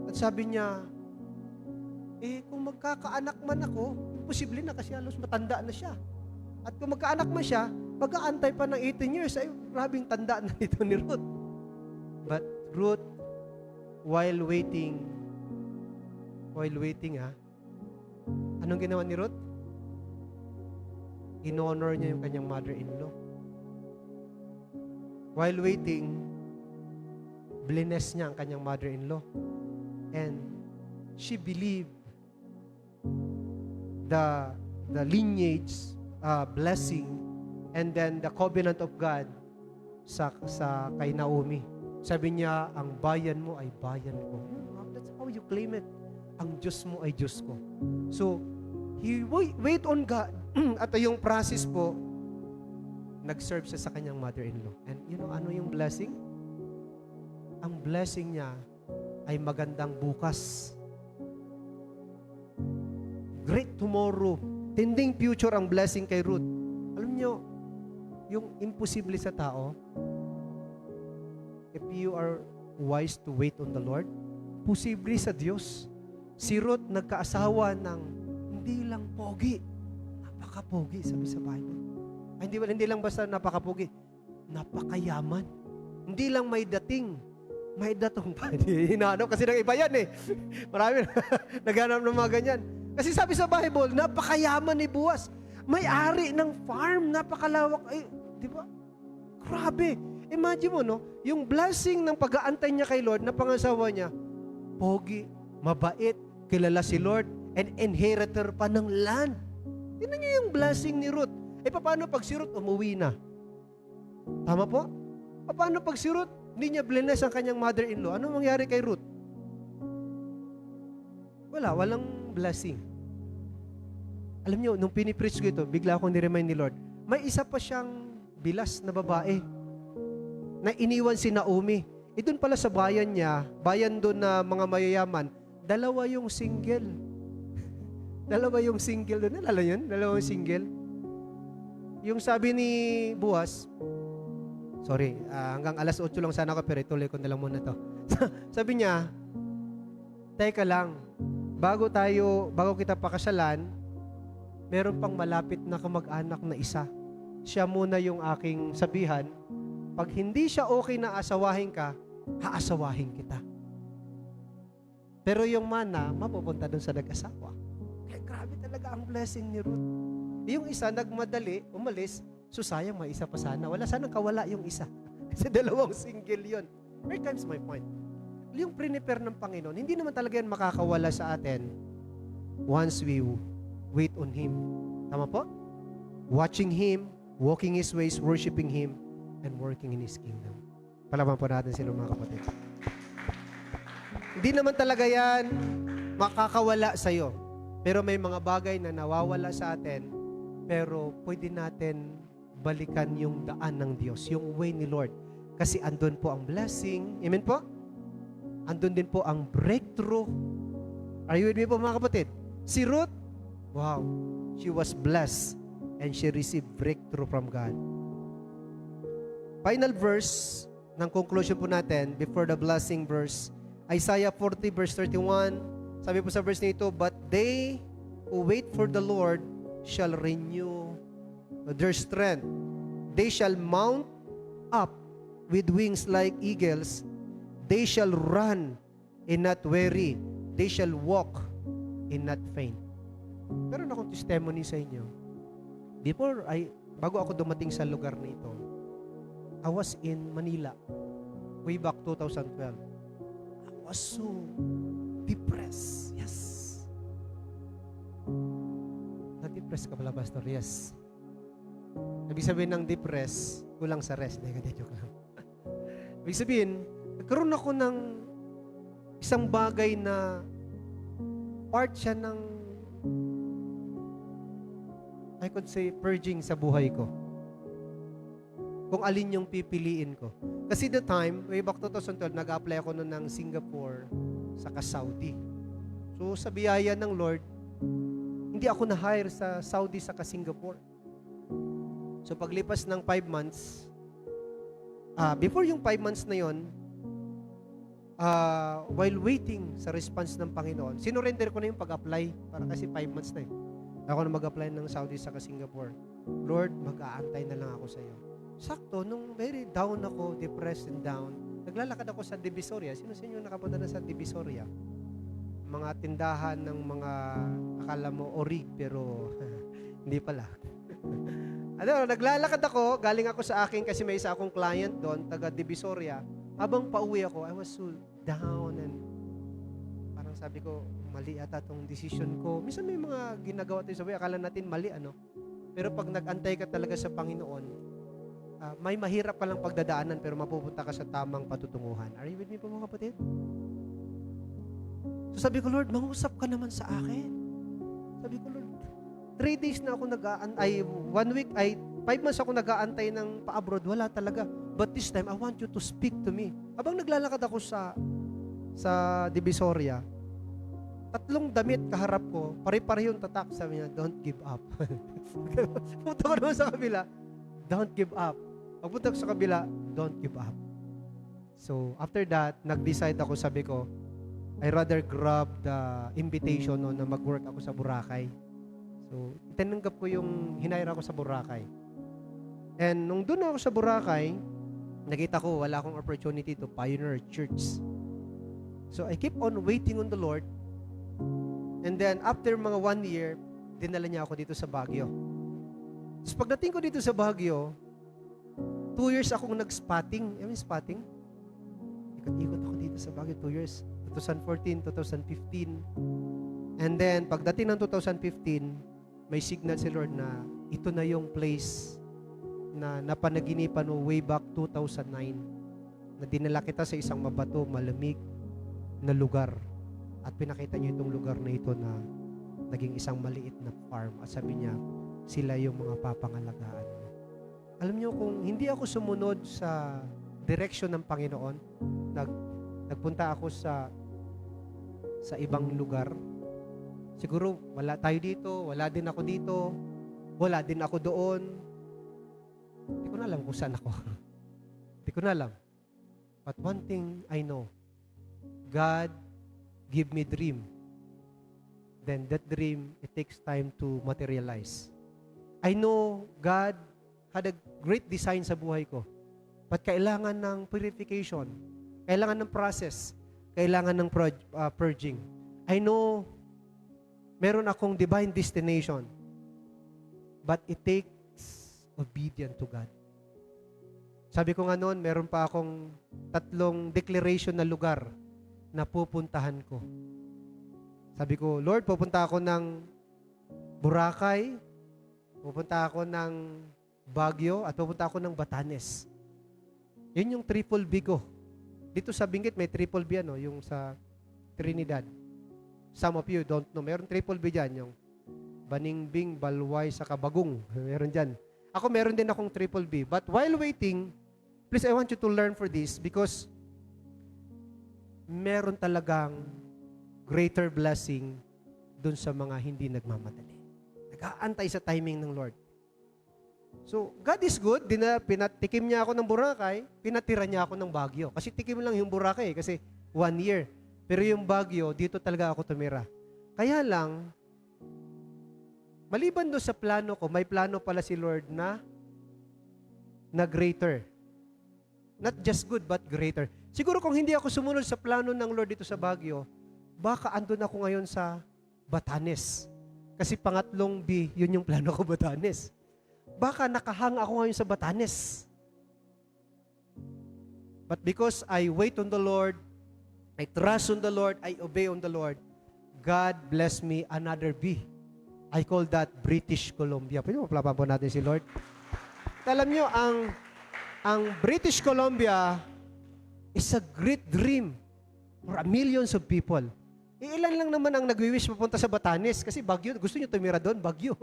At sabi niya, kung magkakaanak man ako, imposible na kasi halos matanda na siya. At kung magkaanak man siya, pag-aantay pa ng 18 years, ay grabing tanda na nito ni Ruth. But Ruth, while waiting, anong ginawa ni Ruth? In-honor niya yung kanyang mother-in-law. While waiting, bless niya ang kanyang mother-in-law. And she believed the lineage, blessing, and then the covenant of God sa kay Naomi. Sabi niya, ang bayan mo ay bayan ko. That's how you claim it. Ang Diyos mo ay Diyos ko. So, he wait on God. At yung process po, nag-serve siya sa kanyang mother-in-law. And you know, ano yung blessing? Ang blessing niya ay magandang bukas. Great tomorrow. Tending future ang blessing kay Ruth. Alam niyo, yung imposible sa tao, if you are wise to wait on the Lord, posible sa Diyos. Si Ruth nagkaasawa ng hindi lang pogi, napaka-pogi, sabi sa Bible. Ay, hindi lang basta napaka-pogi, napakayaman. Hindi lang may dating, may datong pa. Hinahanap kasi ng iba yan eh. Marami naghanap ng mga ganyan. Kasi sabi sa Bible, napakayaman ni Boaz. May-ari ng farm, napakalawak. Ay, di ba? Grabe. Imagine mo, no? Yung blessing ng pag-aantay niya kay Lord na pangasawa niya, pogi, mabait, kilala si Lord, and inheritor pa ng land. Tingnan niyo yung blessing ni Ruth. Paano pag si Ruth umuwi na? Tama po? Paano pag si Ruth, hindi niya bless ang kanyang mother-in-law? Ano mangyari kay Ruth? Walang blessing. Alam niyo, nung pinipreach ko ito, bigla akong niremind ni Lord, may isa pa siyang bilas na babae na iniwan si Naomi. Doon pala sa bayan niya, bayan doon na mga mayayaman, dalawa yung single. Dalawa yung single doon. Nalala yun? Dalawang single. Yung sabi ni Boaz, sorry, hanggang alas 8 lang sana ako, pero ituloy ko na lang muna to. Sabi niya, teka lang, bago kita pakasalan, meron pang malapit na kamag-anak na isa. Siya muna yung aking sabihan, pag hindi siya okay na asawahin ka, haasawahin kita. Pero yung mana, mapupunta dun sa nag-asawa. Kaya grabe talaga ang blessing ni Ruth. Yung isa, nagmadali, umalis, so sayang may isa pa sana. Wala sanang kawala yung isa. Kasi dalawang single yun. Here comes my point. Yung prepare ng Panginoon, hindi naman talaga yan makakawala sa atin once we wait on Him. Tama po? Watching Him, walking His ways, worshiping Him, and working in His kingdom. Palaman po natin sila mga kapatid. Hindi naman talaga yan makakawala sa'yo. Pero may mga bagay na nawawala sa atin, pero pwede natin balikan yung daan ng Diyos, yung way ni Lord. Kasi andun po ang blessing. Amen po? Andun din po ang breakthrough. Are you with me po mga kapatid? Si Ruth, wow, she was blessed and she received breakthrough from God. Final verse, ng conclusion po natin, before the blessing verse, Isaiah 40 verse 31, sabi po sa verse nito, but they who wait for the Lord shall renew their strength. They shall mount up with wings like eagles. They shall run and not weary. They shall walk and not faint. Meron akong testimony sa inyo. Bago ako dumating sa lugar nito, I was in Manila way back 2012. I was so depressed. Yes. Na-depressed ka pala, Pastor? Yes. Ibig sabihin ng depressed, kulang sa rest. Hindi, joke lang. Ibig sabihin, nagkaroon ako ng isang bagay na part siya ng, I could say, purging sa buhay ko. Kung alin yung pipiliin ko. Kasi the time, way back 2012, nag-apply ako noon ng Singapore saka Saudi. So sa biyaya ng Lord, hindi ako na-hire sa Saudi saka Singapore. So paglipas ng 5 months, before yung 5 months na yon, while waiting sa response ng Panginoon, sinurrender ko na yung pag-apply para kasi 5 months na eh. Ako na mag-apply ng Saudi saka Singapore. Lord, mag-aantay na lang ako sa iyo. Sakto, nung very down ako, depressed and down, naglalakad ako sa Divisoria. Sino sa inyo nakapunta na sa Divisoria? Mga tindahan ng mga, akala mo, orig, pero hindi pala. Naglalakad ako, galing ako sa akin kasi may isa akong client doon, taga Divisoria. Habang pauwi ako, I was so down and parang sabi ko, mali ata tong decision ko. Minsan may mga ginagawa tayo sa buhay, akala natin mali, ano? Pero pag nag-antay ka talaga sa Panginoon, may mahirap ka lang pagdadaanan pero mapupunta ka sa tamang patutunguhan. Are you with me po mga kapatid? So sabi ko, Lord, mangusap ka naman sa akin. Sabi ko, Lord, 3 days na ako 1 week, 5 months ako nag-aantay ng pa-abroad. Wala talaga. But this time, I want you to speak to me. Habang naglalakad ako sa Divisoria, 3 damit kaharap ko, pare-pareho yung tatak. Sabi niya, don't give up. Pumunta ko naman sa kabila, don't give up. Pagpunta ko sa kabila, don't give up. So, after that, nag-decide ako, sabi ko, I rather grab the invitation na mag-work ako sa Boracay. So, tinanggap ko yung hinire ako sa Boracay. And nung doon ako sa Boracay, nakita ko wala akong opportunity to pioneer church. So, I keep on waiting on the Lord. And then, after mga 1 year, dinala niya ako dito sa Baguio. Tapos pagdating ko dito sa Baguio, 2 years akong nag-spotting. Spotting? Ikot-ikot ako dito sa Baguio, 2 years. 2014, 2015. And then, pagdating ng 2015, may signal si Lord na ito na yung place na napanaginipan mo way back 2009 na dinala kita sa isang mabato, malamig na lugar. At pinakita niyo itong lugar na ito na naging isang maliit na farm. At sabi niya, sila yung mga papangalagaan mo. Alam niyo, kung hindi ako sumunod sa direksyon ng Panginoon, nagpunta ako sa ibang lugar, siguro wala tayo dito, wala din ako dito, wala din ako doon. Hindi ko na alam kung saan ako. Hindi ko na alam. But one thing I know, God give me dream. Then that dream, it takes time to materialize. I know God had a great design sa buhay ko. But kailangan ng purification. Kailangan ng process. Kailangan ng purging. I know meron akong divine destination. But it takes obedience to God. Sabi ko nga noon, meron pa akong 3 declaration na lugar na pupuntahan ko. Sabi ko, Lord, pupunta ako ng Boracay, pupunta ako ng Baguio, at pupunta ako ng Batanes. Yun yung triple B ko. Dito sa Benguet, may triple B, yung sa Trinidad. Some of you don't know. Meron triple B dyan, yung Baningbing, Balway, saka Bagong. Meron dyan. Ako, meron din akong triple B. But while waiting, please, I want you to learn for this because meron talagang greater blessing dun sa mga hindi nagmamadali. Nag-aantay sa timing ng Lord. So, God is good. Pinatikim niya ako ng Boracay, pinatira niya ako ng Baguio. Kasi tikim lang yung Boracay kasi 1 year. Pero yung Baguio, dito talaga ako tumira. Kaya lang, maliban doon sa plano ko, may plano pala si Lord na greater. Not just good, but greater. Siguro kung hindi ako sumunod sa plano ng Lord dito sa Baguio, baka andun ako ngayon sa Batanes. Kasi pangatlong B, yun yung plano ko, Batanes. Baka nakahang ako ngayon sa Batanes. But because I wait on the Lord, I trust on the Lord, I obey on the Lord, God bless me another B. I call that British Columbia. Pwede mo plapan po natin si Lord. Alam nyo, ang British Columbia is a great dream for millions of people. Ilan lang naman ang nag-wish mapunta sa Batanes kasi Baguio, gusto nyo tumira doon, Baguio.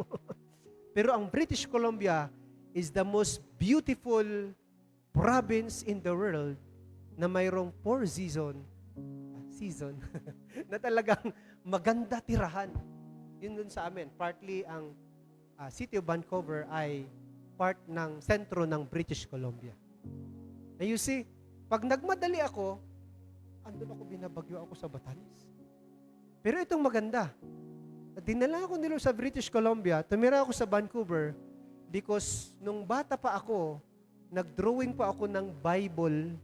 Pero ang British Columbia is the most beautiful province in the world na mayroong 4 season na talagang maganda tirahan. Yun dun sa amin. Partly ang City of Vancouver ay part ng sentro ng British Columbia. And you see, pag nagmadali ako, andun ako, binabagyo ako sa Batanes. Pero itong maganda, dinala ako nila sa British Columbia, tumira ako sa Vancouver because nung bata pa ako, nag-drawing pa ako ng Bible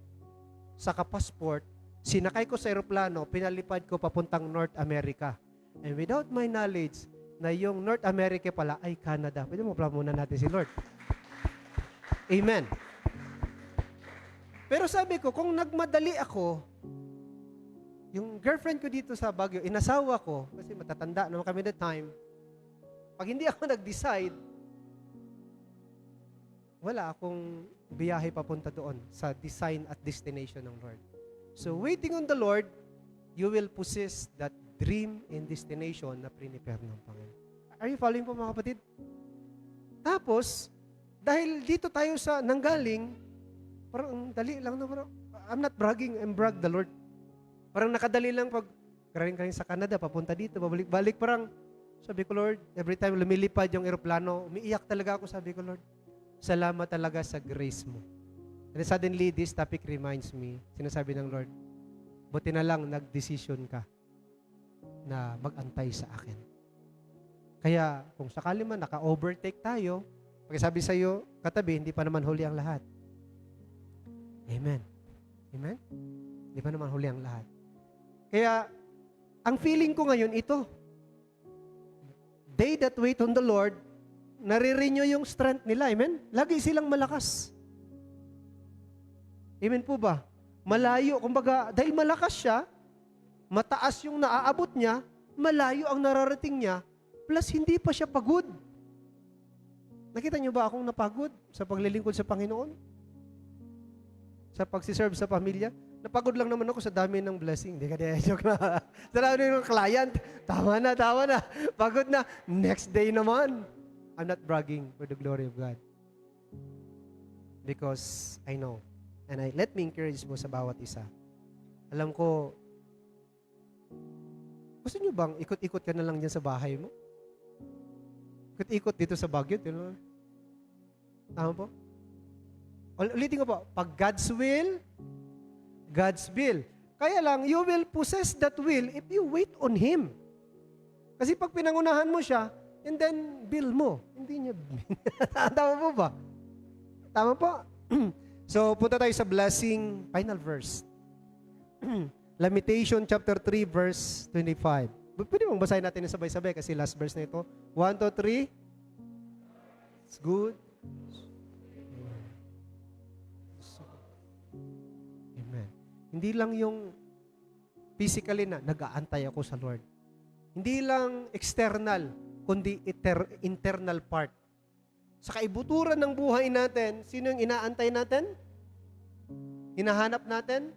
sa passport, sinakay ko sa aeroplano, pinalipad ko papuntang North America. And without my knowledge, na yung North America pala ay Canada. Pwede mo pala muna natin si Lord. Amen. Pero sabi ko, kung nagmadali ako, yung girlfriend ko dito sa Baguio, inasawa ko, kasi matatanda naman kami that time, pag hindi ako nag-decide, wala akong biyahe papunta doon sa design at destination ng Lord. So, waiting on the Lord, you will possess that dream and destination na prepare ng Panginoon. Are you following po mga kapatid? Tapos, dahil dito tayo sa nanggaling, parang dali lang na parang, I'm not bragging, I'm brag the Lord. Parang nakadali lang pag galing sa Canada, papunta dito, babalik-balik. Parang, sabi ko, Lord, every time lumilipad yung aeroplano, umiiyak talaga ako, sabi ko, Lord, salamat talaga sa grace mo. And suddenly, this topic reminds me, sinasabi ng Lord, buti na lang nag-decision ka na mag-antay sa akin. Kaya, kung sakali man naka-overtake tayo, pagkasabi sa iyo, katabi, hindi pa naman huli ang lahat. Amen. Amen? Hindi pa naman huli ang lahat. Kaya, ang feeling ko ngayon ito, they that wait on the Lord, nare-renew yung strength nila. Amen? Lagi silang malakas. Amen po ba? Malayo. Kumbaga, dahil malakas siya, mataas yung naaabot niya, malayo ang nararating niya, plus hindi pa siya pagod. Nakita niyo ba akong napagod sa paglilingkod sa Panginoon? Sa pagsiserve sa pamilya? Napagod lang naman ako sa dami ng blessing. Hindi ka joke na. Sa dami ng client, tama na. Pagod na. Next day naman. I'm not bragging for the glory of God. Because I know. And let me encourage mo sa bawat isa. Alam ko, gusto nyo bang ikot-ikot ka na lang dyan sa bahay mo? Ikot-ikot dito sa Baguio. Tama po? Ulitin ko po. Pag God's will, God's will. Kaya lang, you will possess that will if you wait on Him. Kasi pag pinangunahan mo siya, and then bill mo. Hindi niya. Tama po ba? Tama po? So, punta tayo sa blessing, final verse. Lamentation chapter 3, verse 25. Pwede mong basahin natin yung sabay-sabay kasi last verse na ito. 1, 2, 3. It's good. Amen. Hindi lang yung physically na nag-aantay ako sa Lord. Hindi lang external, kundi internal part. Sa kaibuturan ng buhay natin, sino yung inaantay natin? Hinahanap natin?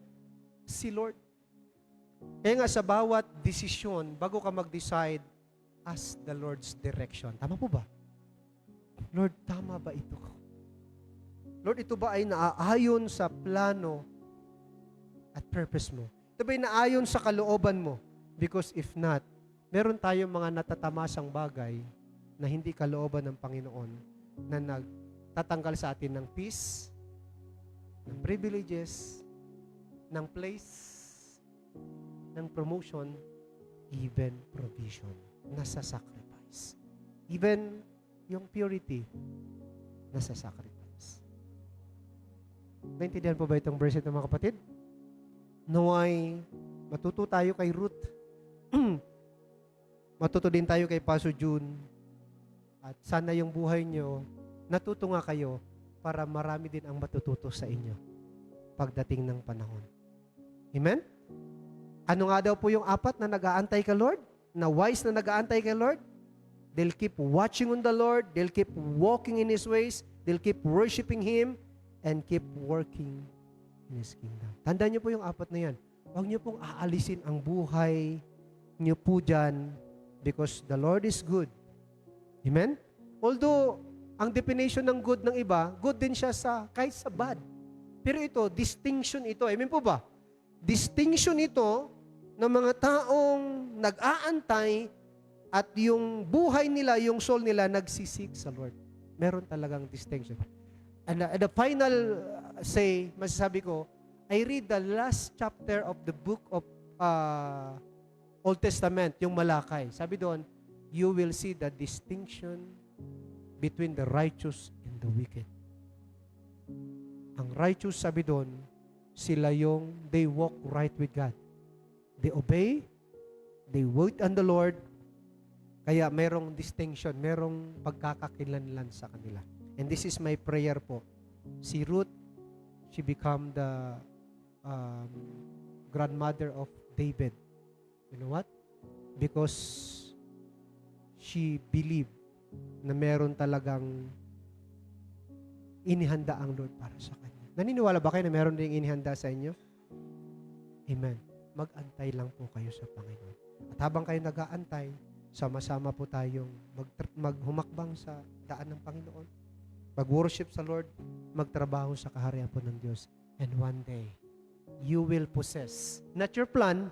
Si Lord. Kaya nga sa bawat desisyon, bago ka mag-decide, ask the Lord's direction. Tama po ba? Lord, tama ba ito? Lord, ito ba ay naaayon sa plano at purpose mo? Ito ba ay naayon sa kalooban mo? Because if not, meron tayong mga natatamasang bagay na hindi kalooban ng Panginoon na tatanggal sa atin ng peace, ng privileges, ng place, ng promotion, even provision. Nasa sacrifice. Even yung purity, nasa sacrifice. Naintindihan po ba itong verse ito, mga kapatid? Naway, matuto tayo kay Ruth. Matuto din tayo kay Pastor June. At sana yung buhay nyo, natuto nga kayo para marami din ang matututo sa inyo pagdating ng panahon. Amen? Ano nga daw po yung apat na nag-aantay kay Lord? Na wise na nag-aantay kay Lord? They'll keep watching on the Lord. They'll keep walking in His ways. They'll keep worshiping Him and keep working in His kingdom. Tandaan niyo po yung apat na yan. Huwag niyo pong aalisin ang buhay niyo po dyan because the Lord is good. Amen? Although, ang definition ng good ng iba, good din siya kahit sa bad. Pero ito, distinction ito. Amen po ba? Distinction ito ng mga taong nag-aantay at yung buhay nila, yung soul nila, nagsisik sa Lord. Meron talagang distinction. And the final masasabi ko, I read the last chapter of the book of Old Testament, yung Malakay. Sabi doon, you will see the distinction between the righteous and the wicked. Ang righteous, sabi doon, sila yung they walk right with God. They obey, they wait on the Lord, kaya merong distinction, merong pagkakakilanlan sa kanila. And this is my prayer po. Si Ruth, she become the grandmother of David. You know what? Because she believed na meron talagang inihanda ang Lord para sa kanya. Naniniwala ba kayo na meron ding inihanda sa inyo? Amen. Mag-antay lang po kayo sa Panginoon. At habang kayo nag-aantay, sama-sama po tayong maghumakbang sa daan ng Panginoon. Mag-worship sa Lord, magtrabaho sa kaharian po ng Diyos. And one day, you will possess, not your plan,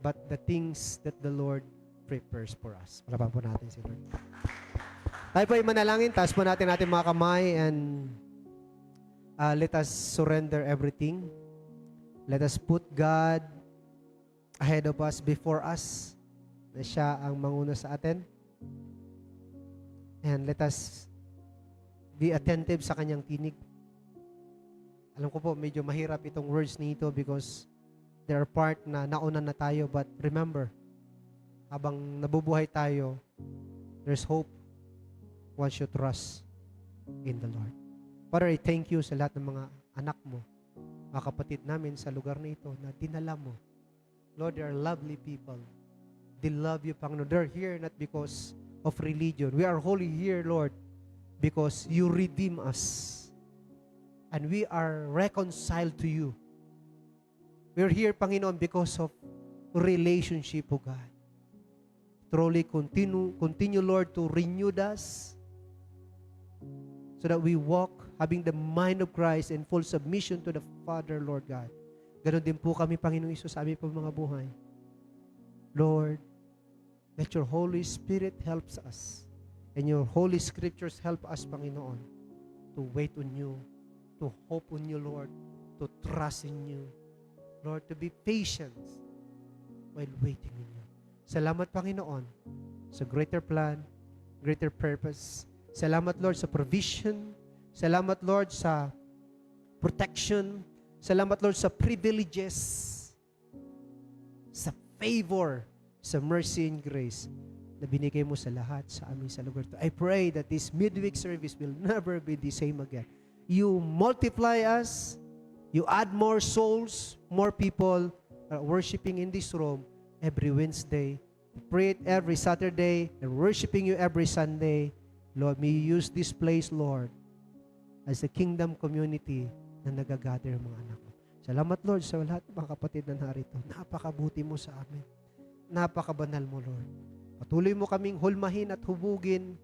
but the things that the Lord prepares for us. Palapan po natin si Lord. Tayo po ay manalangin. Taas po natin mga kamay and let us surrender everything. Let us put God ahead of us, before us, na siya ang manguna sa atin. And let us be attentive sa kanyang tinig. Alam ko po, medyo mahirap itong words nito because there are part na nauna na tayo, but remember, habang nabubuhay tayo, there's hope once you trust in the Lord. Father, I thank you sa lahat ng mga anak mo, mga kapatid namin sa lugar na ito na dinala mo. Lord, they are lovely people. They love you, Panginoon. They're here not because of religion. We are holy here, Lord, because you redeem us. And we are reconciled to you. We're here, Panginoon, because of relationship, O God. Truly continue, Lord, to renew us so that we walk having the mind of Christ in full submission to the Father, Lord God. Ganon din po kami, Panginoong Isus, sa aming mga buhay. Lord, let your Holy Spirit helps us and your Holy Scriptures help us, Panginoon, to wait on you, to hope on you, Lord, to trust in you, Lord, to be patient while waiting on you. Salamat, Panginoon, sa greater plan, greater purpose. Salamat, Lord, sa provision. Salamat, Lord, sa protection. Salamat, Lord, sa privileges, sa favor, sa mercy and grace na binigay mo sa lahat sa amin sa lugar to. I pray that this midweek service will never be the same again. You multiply us, you add more souls, more people worshiping in this room every Wednesday. Pray it every Saturday and worshiping you every Sunday. Lord, may you use this place, Lord, as a kingdom community na nagagather mga anak mo. Salamat, Lord, sa lahat ng mga kapatid na narito. Napakabuti mo sa amin. Napakabanal mo, Lord. Patuloy mo kaming hulmahin at hubugin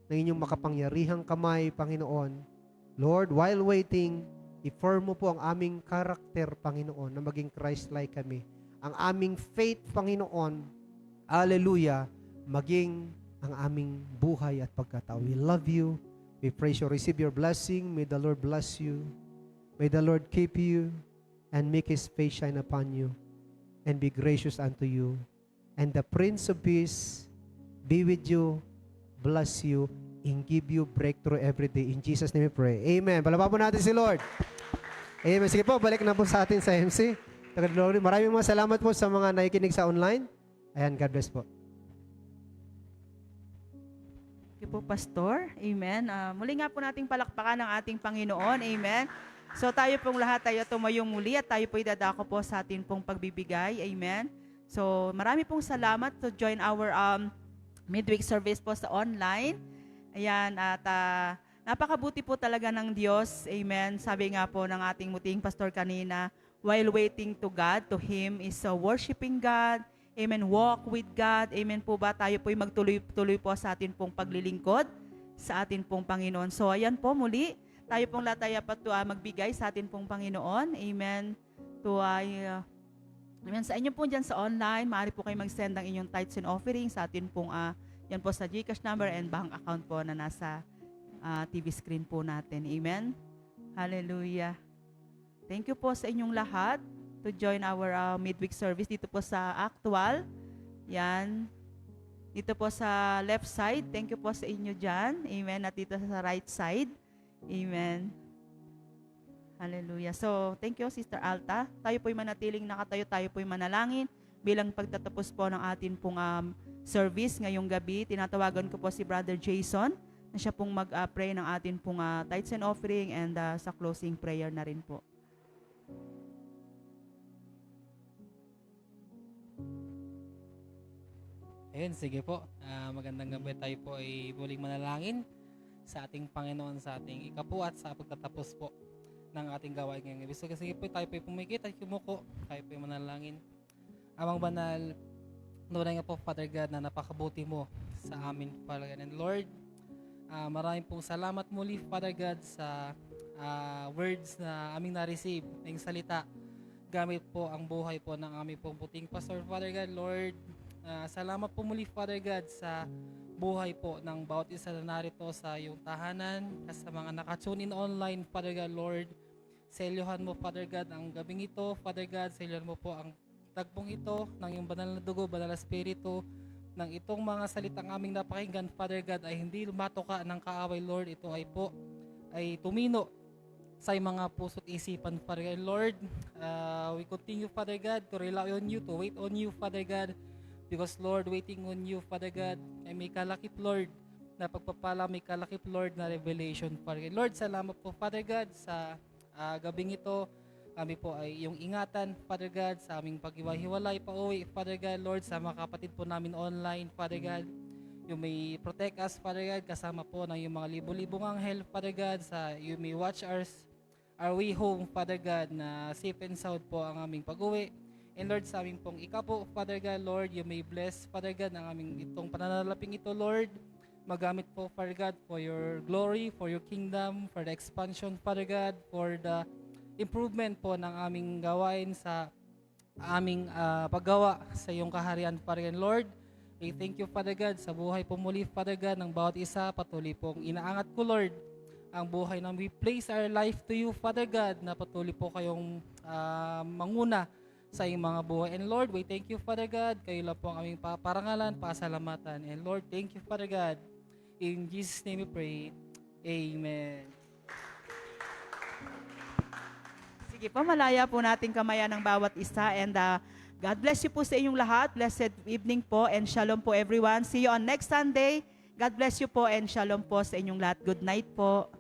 ng inyong makapangyarihang kamay, Panginoon. Lord, while waiting, i-form mo po ang aming karakter, Panginoon, na maging Christ-like kami. Ang aming faith, Panginoon, hallelujah, maging ang aming buhay at pagkatao. We love you. We praise you. Receive your blessing. May the Lord bless you. May the Lord keep you and make His face shine upon you and be gracious unto you. And the Prince of Peace be with you, bless you, and give you breakthrough every day. In Jesus' name we pray. Amen. Palaba po natin si Lord. Amen. Sige po, balik na po sa atin sa MC. Maraming mga salamat po sa mga nakikinig sa online. Ayan, God bless po. Thank you po, Pastor. Amen. Muli nga po nating palakpakan ng ating Panginoon. Amen. So tayo pong lahat tayo tumayong muli at tayo po idadako po sa atin pong pagbibigay. Amen. So marami pong salamat to join our midweek service po sa online. Ayan, at napakabuti po talaga ng Diyos. Amen. Sabi nga po ng ating muting pastor kanina, while waiting to God, to Him is worshiping God. Amen. Walk with God. Amen po ba? Tayo po'y magtuloy-tuloy po sa atin pong paglilingkod sa atin pong Panginoon. So, ayan po muli. Tayo pong lahat ay magbigay sa atin pong Panginoon. Amen. Amen. Sa inyo po dyan sa online, maaari po kayo mag-send ng inyong tithes and offering sa atin pong, yan po sa GCash number and bank account po na nasa TV screen po natin. Amen. Hallelujah. Thank you po sa inyong lahat to join our midweek service dito po sa Actual. Yan. Dito po sa left side. Thank you po sa inyo dyan. Amen. At dito sa right side. Amen. Hallelujah. So, thank you, Sister Alta. Tayo po'y manatiling nakatayo, tayo po'y manalangin. Bilang pagtatapos po ng atin pong service ngayong gabi, tinatawagan ko po si Brother Jason na siya pong mag-pray ng atin pong tithes and offering and sa closing prayer na rin po. Ayun, sige po. Magandang gabi, tayo po ay muling manalangin sa ating Panginoon, sa ating ikapu at sa pagtatapos po ng ating gawain ngayong gabi. So, sige po, tayo po ay pumikit at kumuko. Tayo po ay manalangin. Amang banal, tunay nga po, Father God, na napakabuti mo sa amin, Father God. And Lord, maraming pong salamat muli, Father God, sa words na aming na-receive, ng salita. Gamit po ang buhay po ng aming pong puting pastor, Father God. Lord, salamat po muli, Father God, sa buhay po ng bawat isa na narito sa iyong tahanan, sa mga nakatune in online, Father God. Lord, selyohan mo, Father God, ang gabing ito, Father God. Selyohan mo po ang tagpong ito ng iyong banal na dugo, banal na spirito, ng itong mga salitang aming napakinggan, Father God, ay hindi matoka ng kaaway, Lord. Ito ay tumino sa mga puso't isipan, Father God. Lord, we continue, Father God, to rely on you, to wait on you, Father God. Because, Lord, waiting on you, Father God, ay may kalakip, Lord, na pagpapala, may kalakip, Lord, na revelation, Father God. Lord, salamat po, Father God, sa gabing ito. Kami po ay iyong ingatan, Father God, sa aming pag-iwahiwalay, pa-uwi, Father God. Lord, sa mga kapatid po namin online, Father God, you may protect us, Father God, kasama po ng iyong mga libo-libong anghel, Father God, you may watch our way home, Father God, na safe and sound po ang aming pag-uwi. And Lord, sa aming pong ikapo, Father God, Lord, you may bless, Father God, ang aming itong pananalaping ito, Lord. Magamit po, Father God, for your glory, for your kingdom, for the expansion, Father God, for the improvement po ng aming gawain sa aming paggawa sa iyong kaharian, Father God. Lord, I thank you, Father God, sa buhay po muli, Father God, ng bawat isa. Patuloy pong inaangat ko, Lord, ang buhay na we place our life to you, Father God, na patuloy po kayong manguna sa iyong mga buhay. And Lord, we thank you, Father God. Kayo lang po ang aming parangalan, pasalamatan. And Lord, thank you, Father God. In Jesus' name we pray. Amen. Sige po, malaya po natin kamayan ng bawat isa and God bless you po sa inyong lahat. Blessed evening po and shalom po everyone. See you on next Sunday. God bless you po and shalom po sa inyong lahat. Good night po.